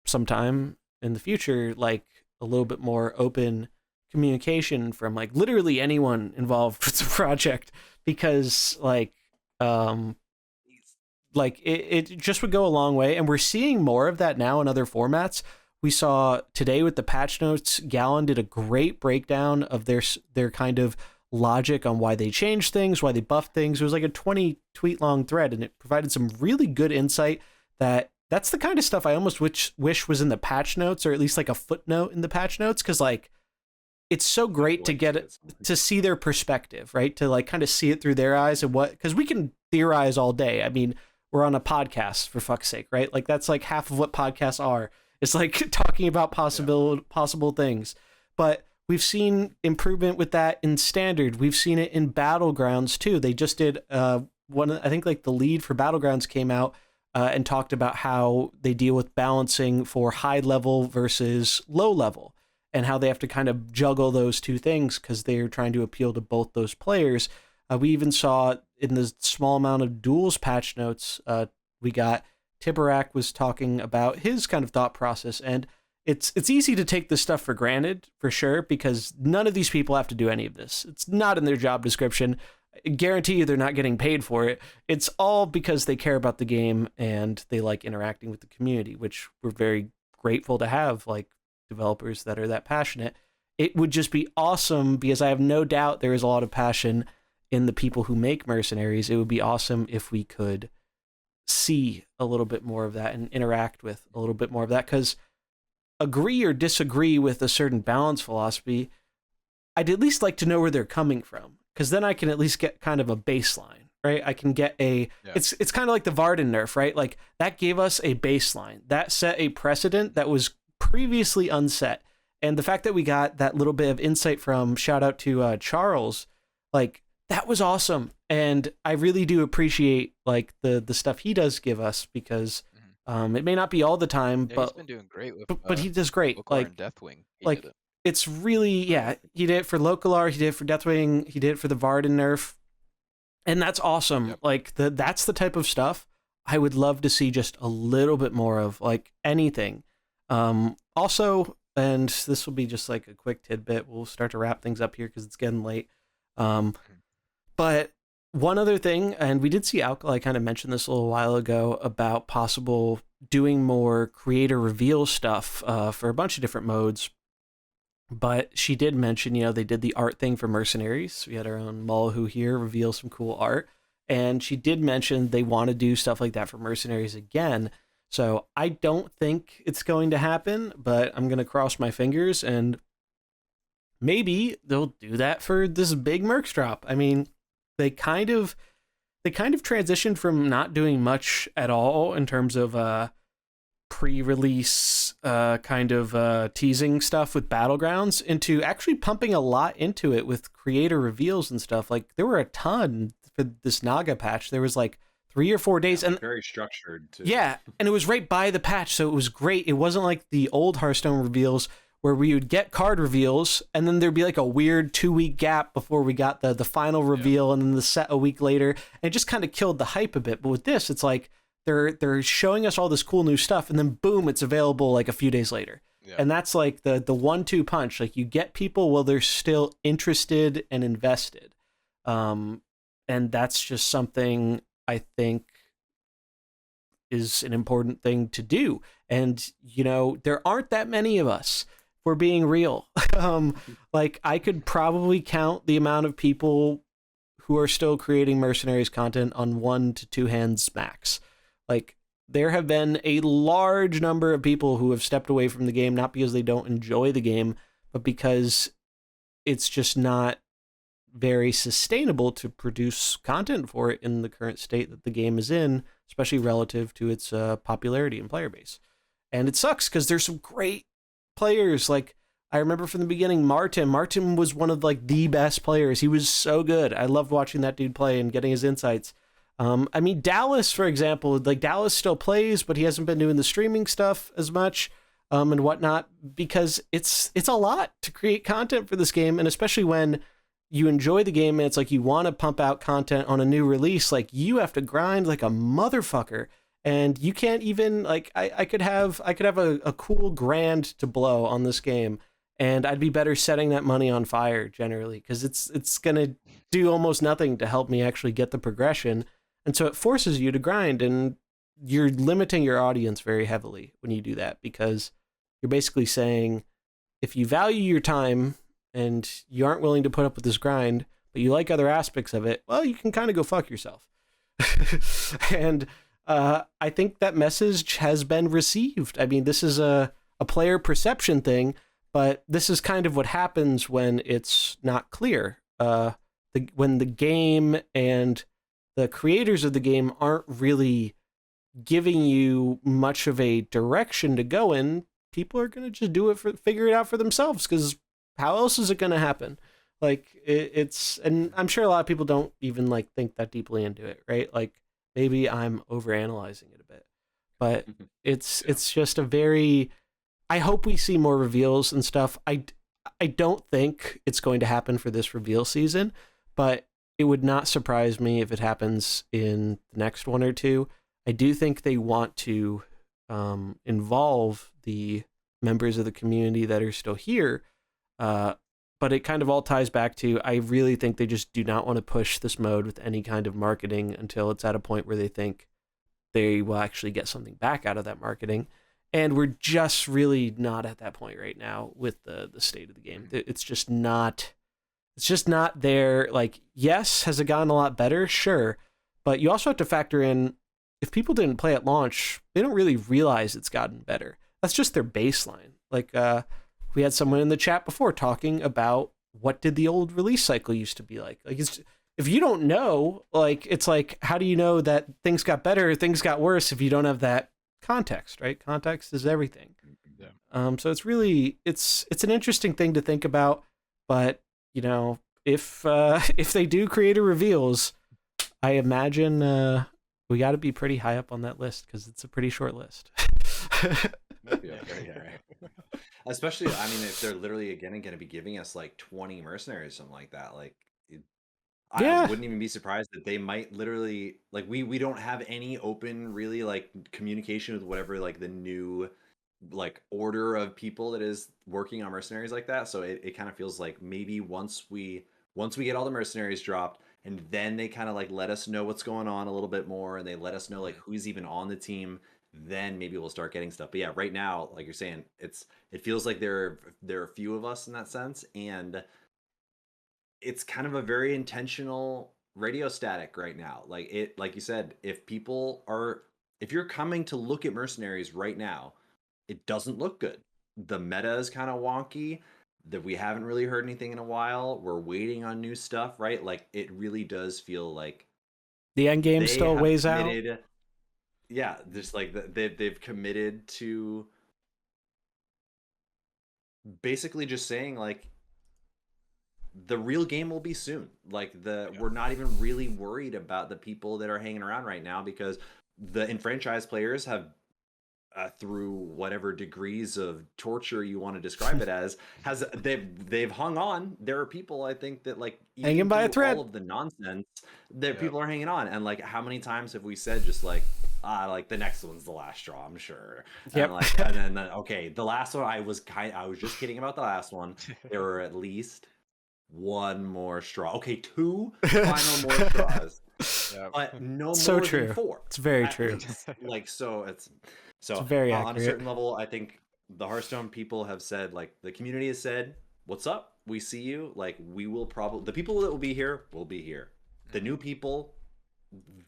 [SPEAKER 1] sometime in the future, like a little bit more open communication from like literally anyone involved with the project, because it just would go a long way. And we're seeing more of that now in other formats. We saw today with the patch notes, Gallon did a great breakdown of their kind of logic on why they changed things, why they buffed things. It was like a 20 tweet long thread, and it provided some really good insight. That's the kind of stuff I almost wish was in the patch notes, or at least like a footnote in the patch notes, because like it's so great to get it to see their perspective, right? To like kind of see it through their eyes, and because we can theorize all day. I mean, we're on a podcast, for fuck's sake, right? Like that's like half of what podcasts are. It's like talking about possible things. But we've seen improvement with that in Standard. We've seen it in Battlegrounds too. They just did I think like the lead for Battlegrounds came out and talked about how they deal with balancing for high level versus low level, and how they have to kind of juggle those two things because they're trying to appeal to both those players. We even saw in the small amount of duels patch notes we got, Tiburak was talking about his kind of thought process, and it's easy to take this stuff for granted, for sure, because none of these people have to do any of this. It's not in their job description. I guarantee you they're not getting paid for it. It's all because they care about the game and they like interacting with the community, which we're very grateful to have, like developers that are that passionate. It would just be awesome, because I have no doubt there is a lot of passion in the people who make Mercenaries. It would be awesome if we could see a little bit more of that and interact with a little bit more of that, because agree or disagree with a certain balance philosophy, I'd at least like to know where they're coming from, because then I can at least get kind of a baseline, right? I can get it's kind of like the Varden nerf, right? Like that gave us a baseline that set a precedent that was previously unset. And the fact that we got that little bit of insight from, shout out to Charles, like that was awesome. And I really do appreciate like the stuff he does give us, because it may not be all the time, but
[SPEAKER 4] he's been doing great with,
[SPEAKER 1] but he does great.
[SPEAKER 4] Localar
[SPEAKER 1] like
[SPEAKER 4] and Deathwing.
[SPEAKER 1] It's really, he did it for Localar, he did it for Deathwing, he did it for the Varden nerf, and that's awesome. Yep. Like that's the type of stuff I would love to see just a little bit more of, like anything. Also, and this will be just like a quick tidbit, we'll start to wrap things up here because it's getting late. But one other thing, and we did see Alkali kind of mention this a little while ago about possible doing more creator reveal stuff for a bunch of different modes. But she did mention, they did the art thing for Mercenaries. We had our own Mullahoo here reveal some cool art. And she did mention they want to do stuff like that for Mercenaries again. So I don't think it's going to happen, but I'm going to cross my fingers, and maybe they'll do that for this big Mercs drop. I mean, they kind of transitioned from not doing much at all in terms of pre-release kind of teasing stuff with Battlegrounds into actually pumping a lot into it with creator reveals and stuff. Like there were a ton for this Naga patch. There was like 3 or 4 days, and
[SPEAKER 3] very structured too.
[SPEAKER 1] Yeah, and it was right by the patch, so it was great. It wasn't like the old Hearthstone reveals where we would get card reveals and then there'd be like a weird 2-week gap before we got the final reveal, and then the set a week later, and it just kind of killed the hype a bit. But with this, it's like they're showing us all this cool new stuff, and then boom, it's available like a few days later. Yeah. And that's like the 1-2 punch. Like, you get people while they're still interested and invested. And that's just something I think is an important thing to do. And, you know, there aren't that many of us, if we're being real. Like, I could probably count the amount of people who are still creating Mercenaries content on 1 to 2 hands max. Like, there have been a large number of people who have stepped away from the game, not because they don't enjoy the game, but because it's just not very sustainable to produce content for it in the current state that the game is in, especially relative to its popularity and player base. And it sucks because there's some great players. Like, I remember from the beginning, Martin was one of like the best players. He was so good. I loved watching that dude play and getting his insights. I mean, Dallas, for example, like, Dallas still plays, but he hasn't been doing the streaming stuff as much and whatnot, because it's a lot to create content for this game. And especially when you enjoy the game and it's like you want to pump out content on a new release, like, you have to grind like a motherfucker. And you can't even, like, I could have a cool grand to blow on this game, and I'd be better setting that money on fire generally, because it's going to do almost nothing to help me actually get the progression. And so it forces you to grind, and you're limiting your audience very heavily when you do that, because you're basically saying, if you value your time and you aren't willing to put up with this grind, but you like other aspects of it, well, you can kind of go fuck yourself. And I think that message has been received. I mean, this is a player perception thing, but this is kind of what happens when it's not clear. When the game and the creators of the game aren't really giving you much of a direction to go in, people are going to just figure it out for themselves, because how else is it going to happen? Like, and I'm sure a lot of people don't even like think that deeply into it, right? Like, maybe I'm overanalyzing it a bit, but it's just a very, I hope we see more reveals and stuff. I don't think it's going to happen for this reveal season, but it would not surprise me if it happens in the next 1 or 2. I do think they want to involve the members of the community that are still here, but it kind of all ties back to, I really think they just do not want to push this mode with any kind of marketing until it's at a point where they think they will actually get something back out of that marketing. And we're just really not at that point right now with the state of the game. It's just not there. Like, yes, has it gotten a lot better? Sure. But you also have to factor in, if people didn't play at launch, they don't really realize it's gotten better. That's just their baseline. Like, we had someone in the chat before talking about, what did the old release cycle used to be like? Like, if you don't know, like, it's like, how do you know that things got better or things got worse if you don't have that context, right? Context is everything. Yeah. So it's really, it's an interesting thing to think about, but, you know, if they do creator reveals, I imagine we got to be pretty high up on that list, because it's a pretty short list.
[SPEAKER 3] Yeah, right. Especially, I mean, if they're literally again going to be giving us like 20 mercenaries, something like that, like, I wouldn't even be surprised that they might literally, like, we don't have any open really like communication with whatever like the new like order of people that is working on mercenaries like that. So it kind of feels like maybe once we get all the mercenaries dropped, and then they kind of like let us know what's going on a little bit more, and they let us know like who's even on the team, then maybe we'll start getting stuff. But yeah, right now, like you're saying, it feels like there are a few of us in that sense, and it's kind of a very intentional radio static right now. Like you said, if you're coming to look at mercenaries right now, it doesn't look good. The meta is kind of wonky, that we haven't really heard anything in a while. We're waiting on new stuff, right? Like, it really does feel like
[SPEAKER 1] the end game still weighs out.
[SPEAKER 3] Yeah, just like they've committed to basically just saying like, the real game will be soon. Like, we're not even really worried about the people that are hanging around right now, because the enfranchised players have, through whatever degrees of torture you want to describe it as, they've hung on. There are people, I think, that like, even
[SPEAKER 1] hanging by a thread,
[SPEAKER 3] all of the nonsense, that people are hanging on. And like, how many times have we said just like, like the next one's the last straw, I'm sure.
[SPEAKER 1] Yep.
[SPEAKER 3] And then okay, the last one, I was just kidding about the last one. There were at least one more straw. Okay, 2 final more straws. Yep. But no
[SPEAKER 1] so
[SPEAKER 3] more
[SPEAKER 1] true.
[SPEAKER 3] than 4.
[SPEAKER 1] It's very true.
[SPEAKER 3] Like, so it's
[SPEAKER 1] very
[SPEAKER 3] on a
[SPEAKER 1] accurate.
[SPEAKER 3] certain level, I think the Hearthstone people have said, like, the community has said, what's up? We see you. Like, we will probably, the people that will be here will be here. The new people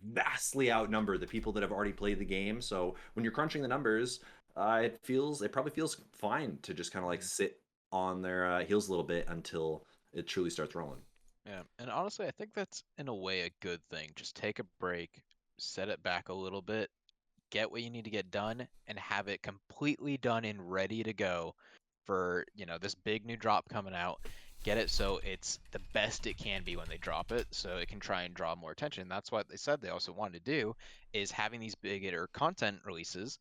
[SPEAKER 3] vastly outnumber the people that have already played the game. So when you're crunching the numbers, it probably feels fine to just kind of like sit on their heels a little bit until it truly starts rolling.
[SPEAKER 4] Yeah, and honestly, I think that's in a way a good thing. Just take a break, set it back a little bit, get what you need to get done, and have it completely done and ready to go for, this big new drop coming out. Get it so it's the best it can be when they drop it, so it can try and draw more attention. That's what they said they also wanted to do, is having these bigger content releases,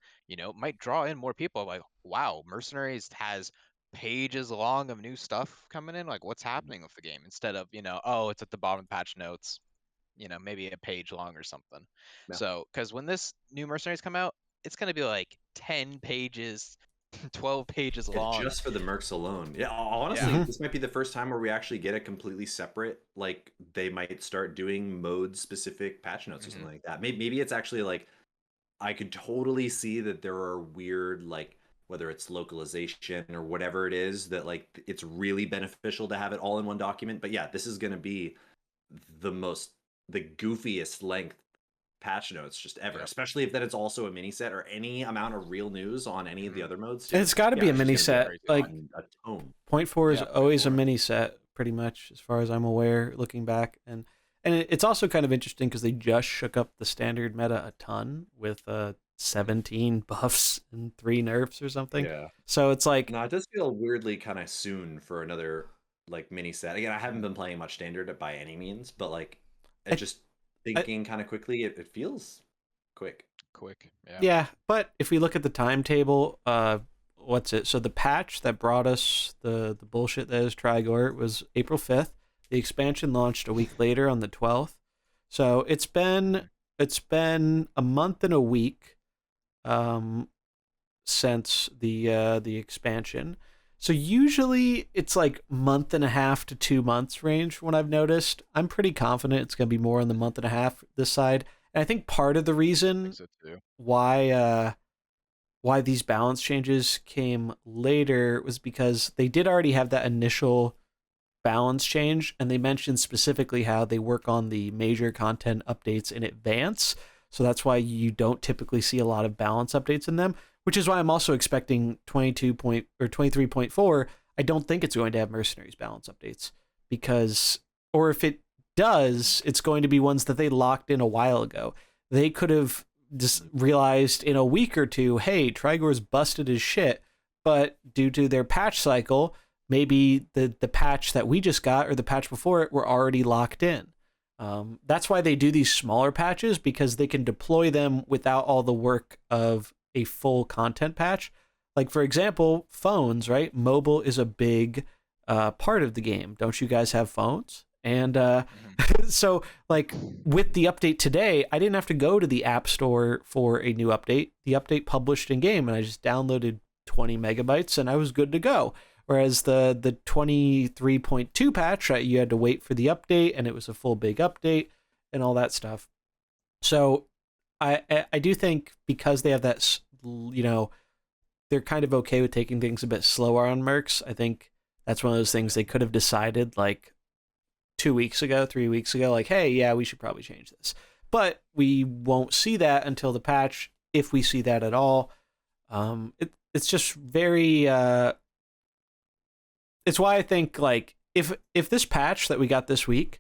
[SPEAKER 4] might draw in more people. Like, wow, Mercenaries has pages long of new stuff coming in. Like, what's happening with the game? Instead of, oh, it's at the bottom of patch notes, maybe a page long or something. Yeah. So, because when this new Mercenaries come out, it's going to be like 10 pages, 12 pages long.
[SPEAKER 3] Just for the Mercs alone. Yeah, honestly, this might be the first time where we actually get a completely separate, like, they might start doing mode-specific patch notes or something like that. Maybe it's actually, like, I could totally see that there are weird, like, whether it's localization or whatever it is, that, like, it's really beneficial to have it all in one document. But yeah, this is going to be the goofiest length patch notes just ever, especially if that it's also a mini set or any amount of real news on any of the other modes too.
[SPEAKER 1] It's got to be a mini set. Like,
[SPEAKER 3] a tone.
[SPEAKER 1] 0.4 is always a mini set, pretty much, as far as I'm aware, looking back. And it's also kind of interesting because they just shook up the standard meta a ton with 17 buffs and 3 nerfs or something.
[SPEAKER 3] Yeah.
[SPEAKER 1] So it's like,
[SPEAKER 3] no, it does feel weirdly kind of soon for another like mini set. Again, I haven't been playing much standard by any means, but like thinking kind of quickly, it feels quick.
[SPEAKER 1] Yeah, but if we look at the timetable, what's it? So the patch that brought us the bullshit that is Trigor was April 5th. The expansion launched a week later on the 12th. So it's been a month and a week since the expansion. So usually it's like month and a half to 2 months range from what I've noticed. I'm pretty confident it's going to be more on the month and a half this side. And I think part of the reason why these balance changes came later was because they did already have that initial balance change, and they mentioned specifically how they work on the major content updates in advance. So that's why you don't typically see a lot of balance updates in them, which is why I'm also expecting 23.4. I don't think it's going to have Mercenaries balance updates or if it does, it's going to be ones that they locked in a while ago. They could have just realized in a week or two, hey, Trigor's busted his shit, but due to their patch cycle, maybe the patch that we just got or the patch before it were already locked in. That's why they do these smaller patches, because they can deploy them without all the work of a full content patch. Like, for example, phones, right? Mobile is a big part of the game. Don't you guys have phones? And so, like, with the update today, I didn't have to go to the App Store for a new update. The update published in game, and I just downloaded 20 megabytes, and I was good to go. Whereas the 23.2 patch, you had to wait for the update, and it was a full big update and all that stuff. So I do think because they have that, they're kind of okay with taking things a bit slower on Mercs. I think that's one of those things they could have decided like 3 weeks ago, like, hey, yeah, we should probably change this. But we won't see that until the patch, if we see that at all. It's just very... it's why I think, like, if this patch that we got this week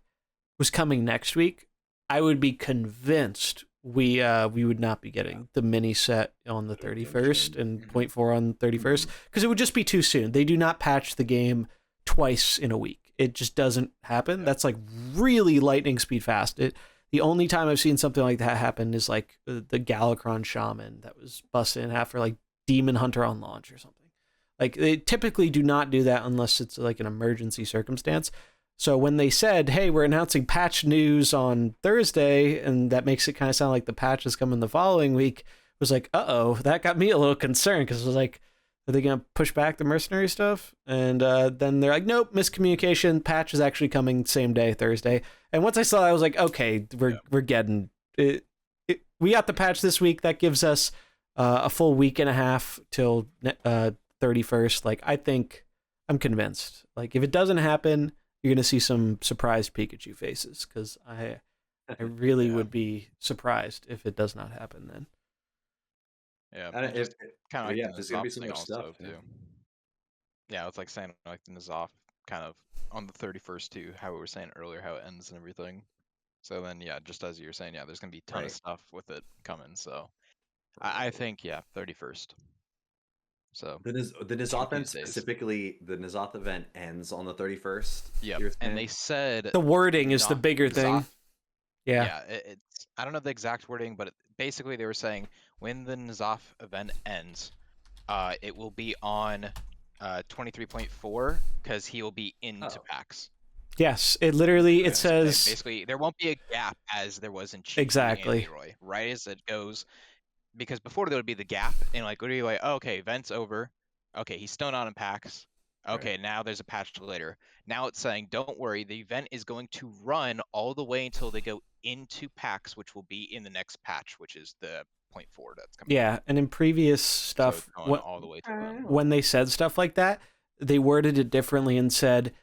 [SPEAKER 1] was coming next week, I would be convinced we would not be getting the mini set on the 31st and 0.4 on the 31st, because it would just be too soon. They do not patch the game twice in a week. It just doesn't happen. That's like really lightning speed fast. The only time I've seen something like that happen is like the Galakron Shaman that was busted in half for like Demon Hunter on launch or something. Like, they typically do not do that unless it's like an emergency circumstance. So when they said, hey, we're announcing patch news on Thursday, and that makes it kind of sound like the patch is coming the following week, it was like, uh-oh, that got me a little concerned, because it was like, are they going to push back the mercenary stuff? And then they're like, nope, miscommunication, patch is actually coming same day, Thursday. And once I saw that, I was like, okay, we're getting it. We got the patch this week. That gives us a full week and a half till 31st. Like, I think I'm convinced. Like, if it doesn't happen, you're going to see some surprised Pikachu faces, because I really would be surprised if it does not happen then.
[SPEAKER 2] Yeah,
[SPEAKER 3] And
[SPEAKER 2] just kind of like
[SPEAKER 3] there's gonna be so much stuff
[SPEAKER 2] too. Yeah, it's like saying like the Nazoth kind of on the 31st too, how we were saying earlier, how it ends and everything. So then, yeah, just as you were saying, yeah, there's gonna be a ton of stuff with it coming. So I think, yeah, 31st. So
[SPEAKER 3] the Nazoth event specifically, the Nazoth event ends on the 31st.
[SPEAKER 2] Yeah, and they said
[SPEAKER 1] the wording is the bigger thing.
[SPEAKER 2] Yeah, it's I don't know the exact wording, but basically they were saying when the Nazoth event ends, it will be on 23.4 because he will be into packs.
[SPEAKER 1] Yes, it literally it says
[SPEAKER 2] basically there won't be a gap as there was in Chi
[SPEAKER 1] exactly
[SPEAKER 2] and Leroy, right as it goes, because before there would be the gap and like literally like, oh, okay, event's over, okay, he's still not in packs, okay, now there's a patch later. Now it's saying don't worry, the event is going to run all the way until they go into packs, which will be in the next patch, which is the 0.4 that's coming.
[SPEAKER 1] Yeah, and in previous stuff,
[SPEAKER 2] so all the way to
[SPEAKER 1] when they said stuff like that, they worded it differently and said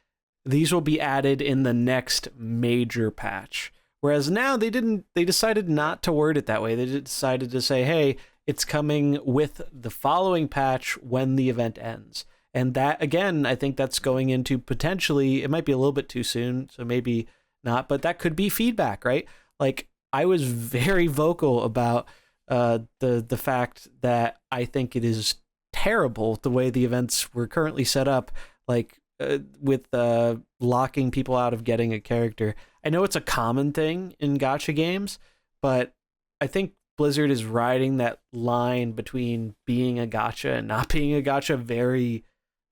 [SPEAKER 1] these will be added in the next major patch. Whereas now they decided not to word it that way. They decided to say, hey, it's coming with the following patch when the event ends. And that, again, I think that's going into potentially, it might be a little bit too soon, so maybe not, but that could be feedback, right? Like, I was very vocal about the fact that I think it is terrible the way the events were currently set up, like with locking people out of getting a character. I know it's a common thing in gacha games, but I think Blizzard is riding that line between being a gacha and not being a gacha very,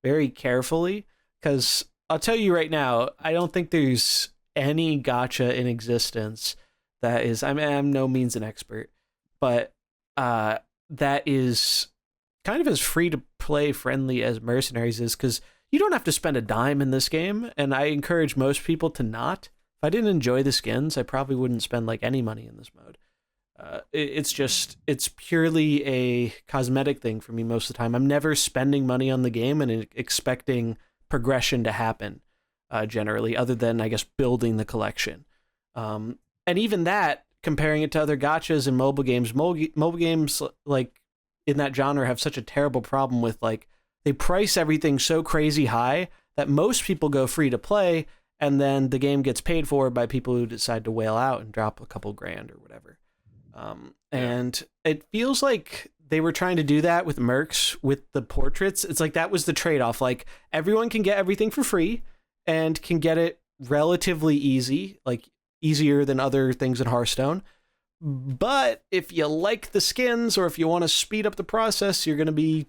[SPEAKER 1] very carefully. Because I'll tell you right now, I don't think there's any gacha in existence that is, I'm no means an expert, but that is kind of as free to play friendly as Mercenaries is, because you don't have to spend a dime in this game, and I encourage most people to not. If I didn't enjoy the skins, I probably wouldn't spend like any money in this mode. It's purely a cosmetic thing for me most of the time. I'm never spending money on the game and expecting progression to happen, generally, other than, I guess, building the collection. And even that, comparing it to other gachas and mobile games like in that genre have such a terrible problem with, like, they price everything so crazy high that most people go free to play, and then the game gets paid for by people who decide to whale out and drop a couple grand or whatever. And it feels like they were trying to do that with Mercs, with the portraits. It's like that was the trade-off. Like, everyone can get everything for free and can get it relatively easy, like easier than other things in Hearthstone. But if you like the skins, or if you want to speed up the process, you're going to be,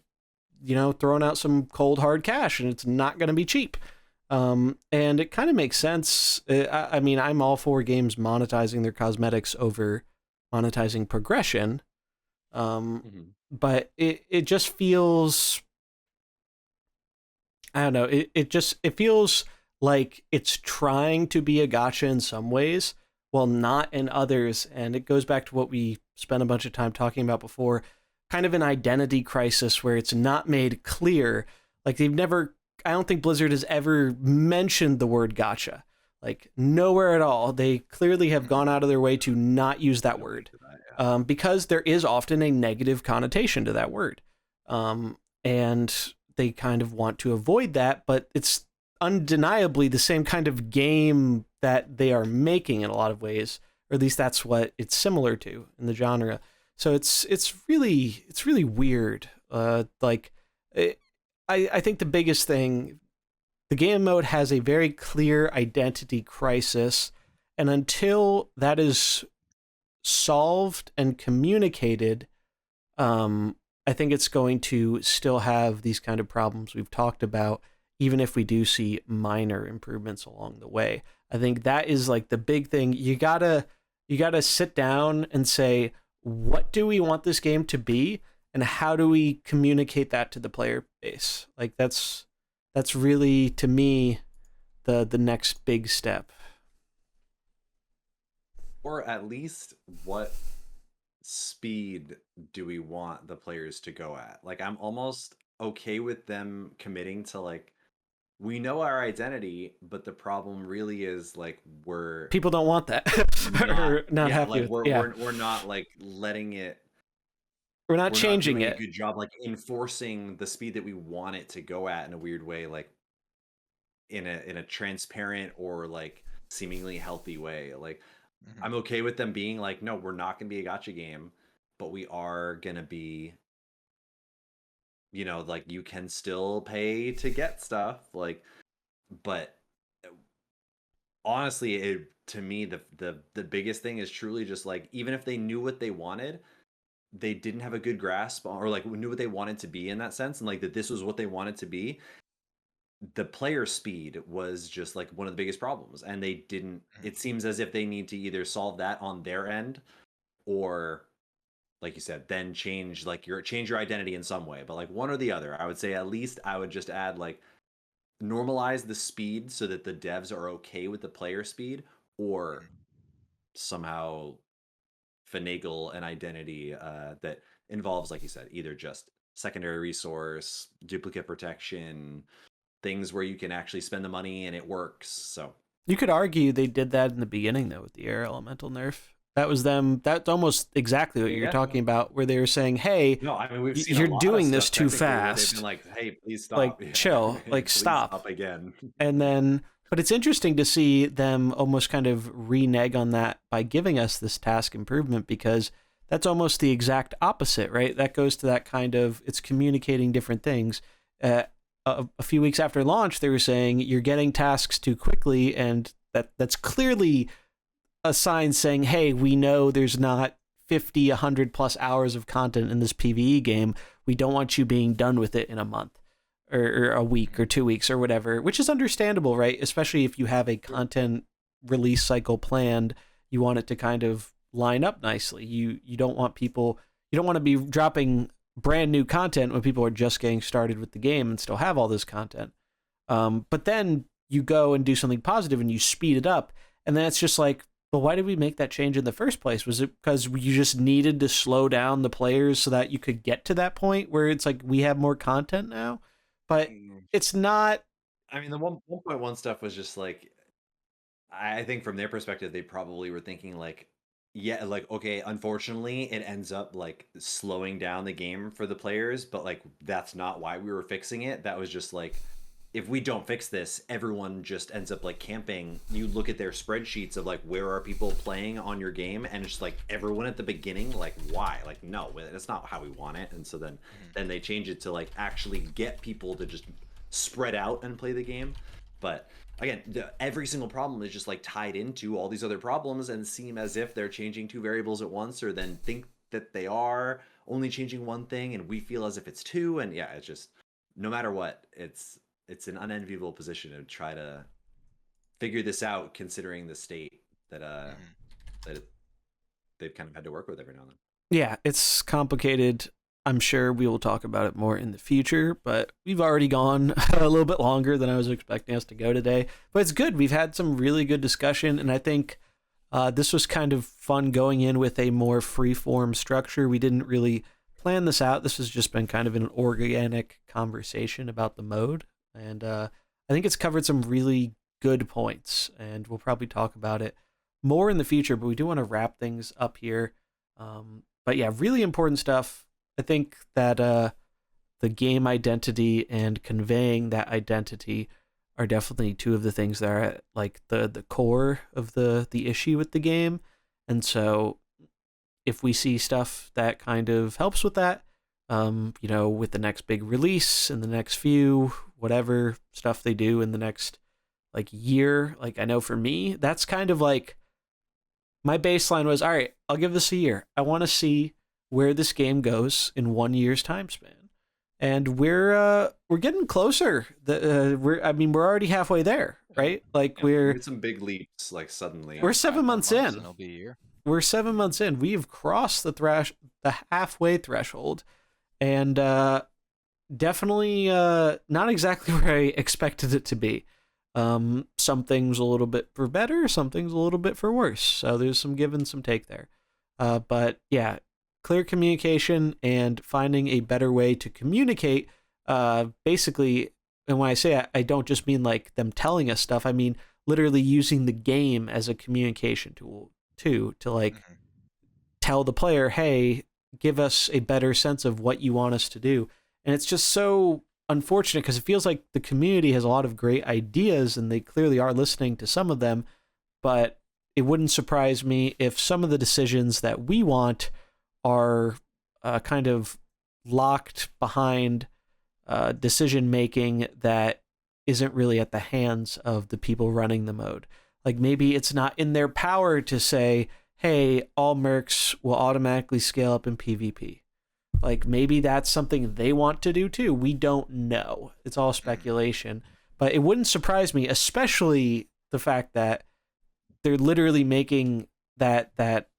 [SPEAKER 1] throwing out some cold hard cash, and it's not going to be cheap. And it kind of makes sense. I mean, I'm all for games monetizing their cosmetics over monetizing progression. But it just feels, I don't know, it feels like it's trying to be a gacha in some ways, while not in others. And it goes back to what we spent a bunch of time talking about before, kind of an identity crisis where it's not made clear. Like, I don't think Blizzard has ever mentioned the word gacha, like nowhere at all. They clearly have gone out of their way to not use that word, because there is often a negative connotation to that word. And they kind of want to avoid that, but it's undeniably the same kind of game that they are making in a lot of ways, or at least that's what it's similar to in the genre. So it's really weird. I think the biggest thing, the game mode has a very clear identity crisis, and until that is solved and communicated, I think it's going to still have these kind of problems we've talked about, even if we do see minor improvements along the way. I think that is like the big thing. You gotta sit down and say, what do we want this game to be, and how do we communicate that to the player base? Like that's really, to me, the next big step.
[SPEAKER 3] Or at least, what speed do we want the players to go at? Like, I'm almost okay with them committing to, like, we know our identity, but the problem really is, like,
[SPEAKER 1] people don't want that. Not happy
[SPEAKER 3] like,
[SPEAKER 1] with,
[SPEAKER 3] we're not, like, letting it,
[SPEAKER 1] we're not changing
[SPEAKER 3] doing
[SPEAKER 1] it.
[SPEAKER 3] a good job, like, enforcing the speed that we want it to go at in a weird way, like in a transparent or like seemingly healthy way. Like, I'm okay with them being like, no, we're not gonna be a gacha game, but we are gonna be, you know, like, you can still pay to get stuff, like, but honestly, to me, the biggest thing is truly just like, even if they knew what they wanted, they didn't have a good grasp, or like knew what they wanted to be in that sense, and like that this was what they wanted to be. The player speed was just like one of the biggest problems, and they didn't. It seems as if they need to either solve that on their end, or, like you said, then change your identity in some way. But like one or the other, I would say. At least I would just add, like, normalize the speed so that the devs are okay with the player speed, or somehow finagle an identity that involves, like you said, either just secondary resource, duplicate protection, things where you can actually spend the money and it works. So
[SPEAKER 1] you could argue they did that in the beginning, though, with the air elemental nerf. That was them. That's almost exactly what you're talking about, where they were saying, "Hey,
[SPEAKER 3] no, I mean, we've seen
[SPEAKER 1] you're doing this too
[SPEAKER 3] they've
[SPEAKER 1] fast.
[SPEAKER 3] been like, hey, please stop.
[SPEAKER 1] Like, chill. Like, stop
[SPEAKER 3] again."
[SPEAKER 1] And then, but it's interesting to see them almost kind of renege on that by giving us this task improvement, because that's almost the exact opposite, right? That goes to that kind of, it's communicating different things. A few weeks after launch, they were saying you're getting tasks too quickly, and that's clearly a sign saying, hey, we know there's not 50, 100 plus hours of content in this PvE game. We don't want you being done with it in a month or a week or 2 weeks or whatever, which is understandable, right? Especially if you have a content release cycle planned, you want it to kind of line up nicely. You don't want to be dropping brand new content when people are just getting started with the game and still have all this content. But then you go and do something positive and you speed it up. And then it's just like, well, why did we make that change in the first place? Was it because you just needed to slow down the players so that you could get to that point where it's like, we have more content now? But it's not.
[SPEAKER 3] I mean, the 1.1 stuff was just like, I think from their perspective, they probably were thinking like, yeah, like, okay, unfortunately, it ends up like slowing down the game for the players, but like, that's not why we were fixing it. That was just like, if we don't fix this, everyone just ends up like camping. You look at their spreadsheets of like, where are people playing on your game, and it's just like everyone at the beginning, like, why? Like, no, that's not how we want it. And so then they change it to like actually get people to just spread out and play the game. But again, every single problem is just like tied into all these other problems, and seem as if they're changing two variables at once, or then think that they are only changing one thing, and we feel as if it's two. And yeah, it's just, no matter what, it's an unenviable position to try to figure this out, considering the state that that they've kind of had to work with every now and then.
[SPEAKER 1] Yeah, it's complicated. I'm sure we will talk about it more in the future, but we've already gone a little bit longer than I was expecting us to go today. But it's good. We've had some really good discussion, and I think this was kind of fun going in with a more free-form structure. We didn't really plan this out. This has just been kind of an organic conversation about the mode. And I think it's covered some really good points, and we'll probably talk about it more in the future, but we do want to wrap things up here. But yeah, really important stuff. I think that the game identity and conveying that identity are definitely two of the things that are at, like, the core of the issue with the game. And so if we see stuff that kind of helps with that, with the next big release and the next few, whatever stuff they do in the next like year, like, I know for me, that's kind of like my baseline was, all right, I'll give this a year. I want to see where this game goes in 1 year's time span. and we're getting closer. We're already halfway there, right? Like
[SPEAKER 3] we made some big leaps, like suddenly.
[SPEAKER 1] We're 7 months in.
[SPEAKER 4] And it'll be a year.
[SPEAKER 1] We're 7 months in. We've crossed the halfway threshold, and definitely not exactly where I expected it to be. Some things a little bit for better, some things a little bit for worse. So there's some give and some take there. But yeah, clear communication and finding a better way to communicate. Basically, and when I say I don't just mean like them telling us stuff, I mean literally using the game as a communication tool too, to like tell the player, hey, give us a better sense of what you want us to do. And it's just so unfortunate because it feels like the community has a lot of great ideas and they clearly are listening to some of them, but it wouldn't surprise me if some of the decisions that we want are kind of locked behind decision making that isn't really at the hands of the people running the mode. Like maybe it's not in their power to say, hey, all mercs will automatically scale up in PvP. Like maybe that's something they want to do too. We don't know. It's all speculation. But it wouldn't surprise me, especially the fact that they're literally making that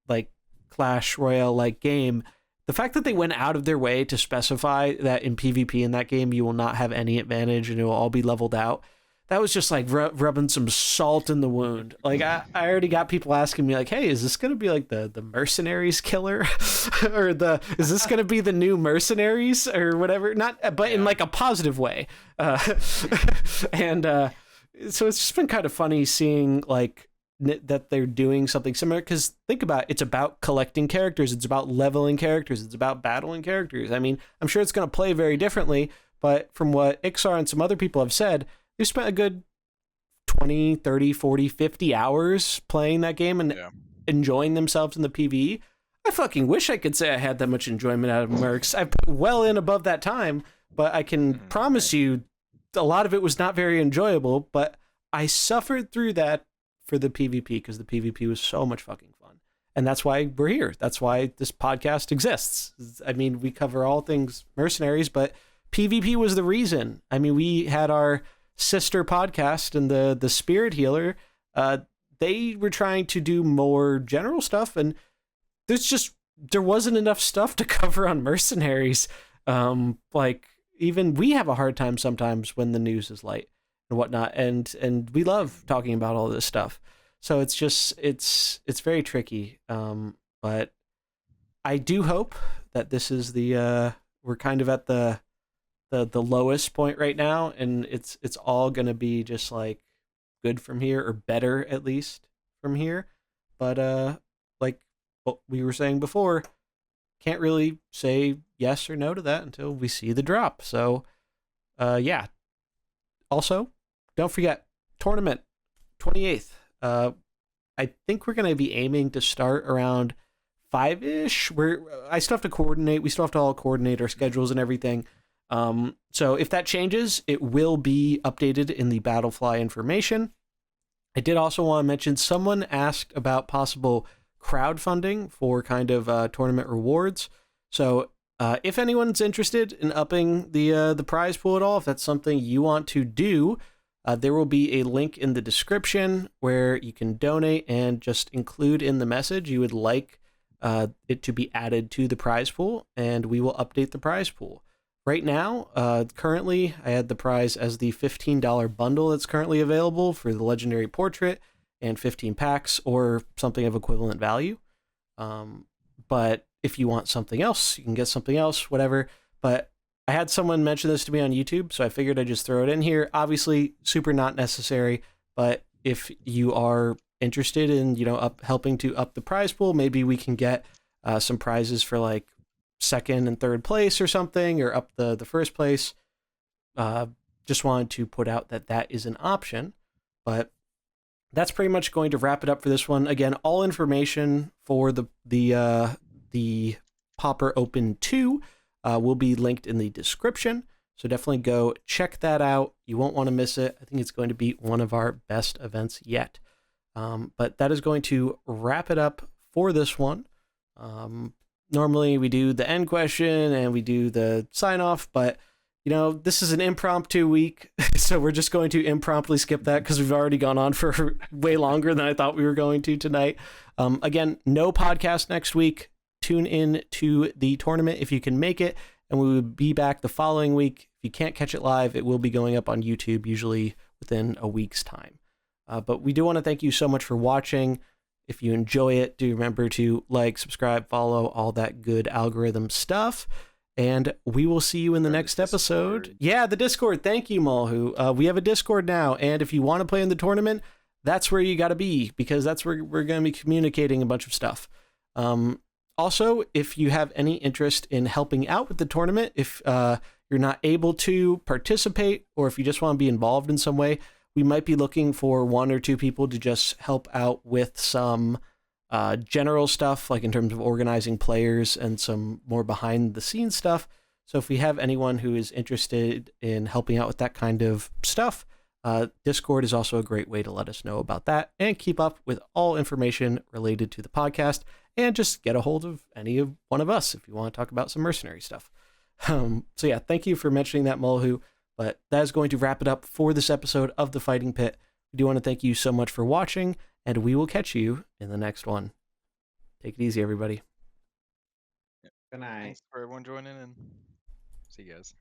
[SPEAKER 1] like Clash Royale like game. The fact that they went out of their way to specify that in PvP in that game you will not have any advantage and it will all be leveled out. That was just like rubbing some salt in the wound. Like I already got people asking me like, hey, is this going to be like the Mercenaries killer or is this going to be the new Mercenaries or whatever? Not, but in like a positive way. And so it's just been kind of funny seeing like that they're doing something similar, because think about it, it's about collecting characters. It's about leveling characters. It's about battling characters. I mean, I'm sure it's going to play very differently, but from what Ixar and some other people have said, they spent a good 20, 30, 40, 50 hours playing that game and enjoying themselves in the PvE. I fucking wish I could say I had that much enjoyment out of Mercs. I put well in above that time, but I can promise you a lot of it was not very enjoyable, but I suffered through that for the PvP because the PvP was so much fucking fun. And that's why we're here. That's why this podcast exists. I mean, we cover all things Mercenaries, but PvP was the reason. I mean, we had our sister podcast and the Spirit Healer, they were trying to do more general stuff, and there wasn't enough stuff to cover on Mercenaries. Like even we have a hard time sometimes when the news is light and whatnot, and we love talking about all this stuff. So it's just it's very tricky. But I do hope that this is we're kind of at the lowest point right now, and it's all gonna be just like good from here, or better at least from here. But like what we were saying before, can't really say yes or no to that until we see the drop. So yeah. Also, don't forget tournament 28th. I think we're gonna be aiming to start around 5-ish. I still have to coordinate. We still have to all coordinate our schedules and everything. So if that changes, it will be updated in the Battlefly information. I did also want to mention someone asked about possible crowdfunding for kind of tournament rewards. So if anyone's interested in upping the prize pool at all, if that's something you want to do, there will be a link in the description where you can donate and just include in the message you would like it to be added to the prize pool, and we will update the prize pool. Right now, currently, I had the prize as the $15 bundle that's currently available for the Legendary Portrait and 15 packs or something of equivalent value. But if you want something else, you can get something else, whatever. But I had someone mention this to me on YouTube, so I figured I'd just throw it in here. Obviously, super not necessary, but if you are interested in, helping to up the prize pool, maybe we can get some prizes for like second and third place or something, or up the first place. Just wanted to put out that is an option, but that's pretty much going to wrap it up for this one. Again, all information for the Pauper Open 2 will be linked in the description, so definitely go check that out. You won't want to miss it. I think it's going to be one of our best events yet. But that is going to wrap it up for this one. Normally we do the end question and we do the sign off, but this is an impromptu week, so we're just going to impromptu skip that because we've already gone on for way longer than I thought we were going to tonight. Again, no podcast next week. Tune in to the tournament if you can make it, and we will be back the following week. If you can't catch it live, it will be going up on YouTube, usually within a week's time. But we do want to thank you so much for watching. If you enjoy it, do remember to like, subscribe, follow, all that good algorithm stuff. And we will see you in the next episode. Yeah, the Discord. Thank you, Mullahoo. We have a Discord now. And if you want to play in the tournament, that's where you got to be, because that's where we're going to be communicating a bunch of stuff. Also, if you have any interest in helping out with the tournament, if you're not able to participate, or if you just want to be involved in some way, we might be looking for 1 or 2 people to just help out with some general stuff, like in terms of organizing players and some more behind the scenes stuff. So if we have anyone who is interested in helping out with that kind of stuff, Discord is also a great way to let us know about that and keep up with all information related to the podcast, and just get a hold of any one of us if you want to talk about some mercenary stuff. So yeah, thank you for mentioning that, Mullahoo. But that is going to wrap it up for this episode of The Fighting Pit. We do want to thank you so much for watching, and we will catch you in the next one. Take it easy, everybody.
[SPEAKER 3] Good night.
[SPEAKER 4] Thanks for everyone joining, and see you guys.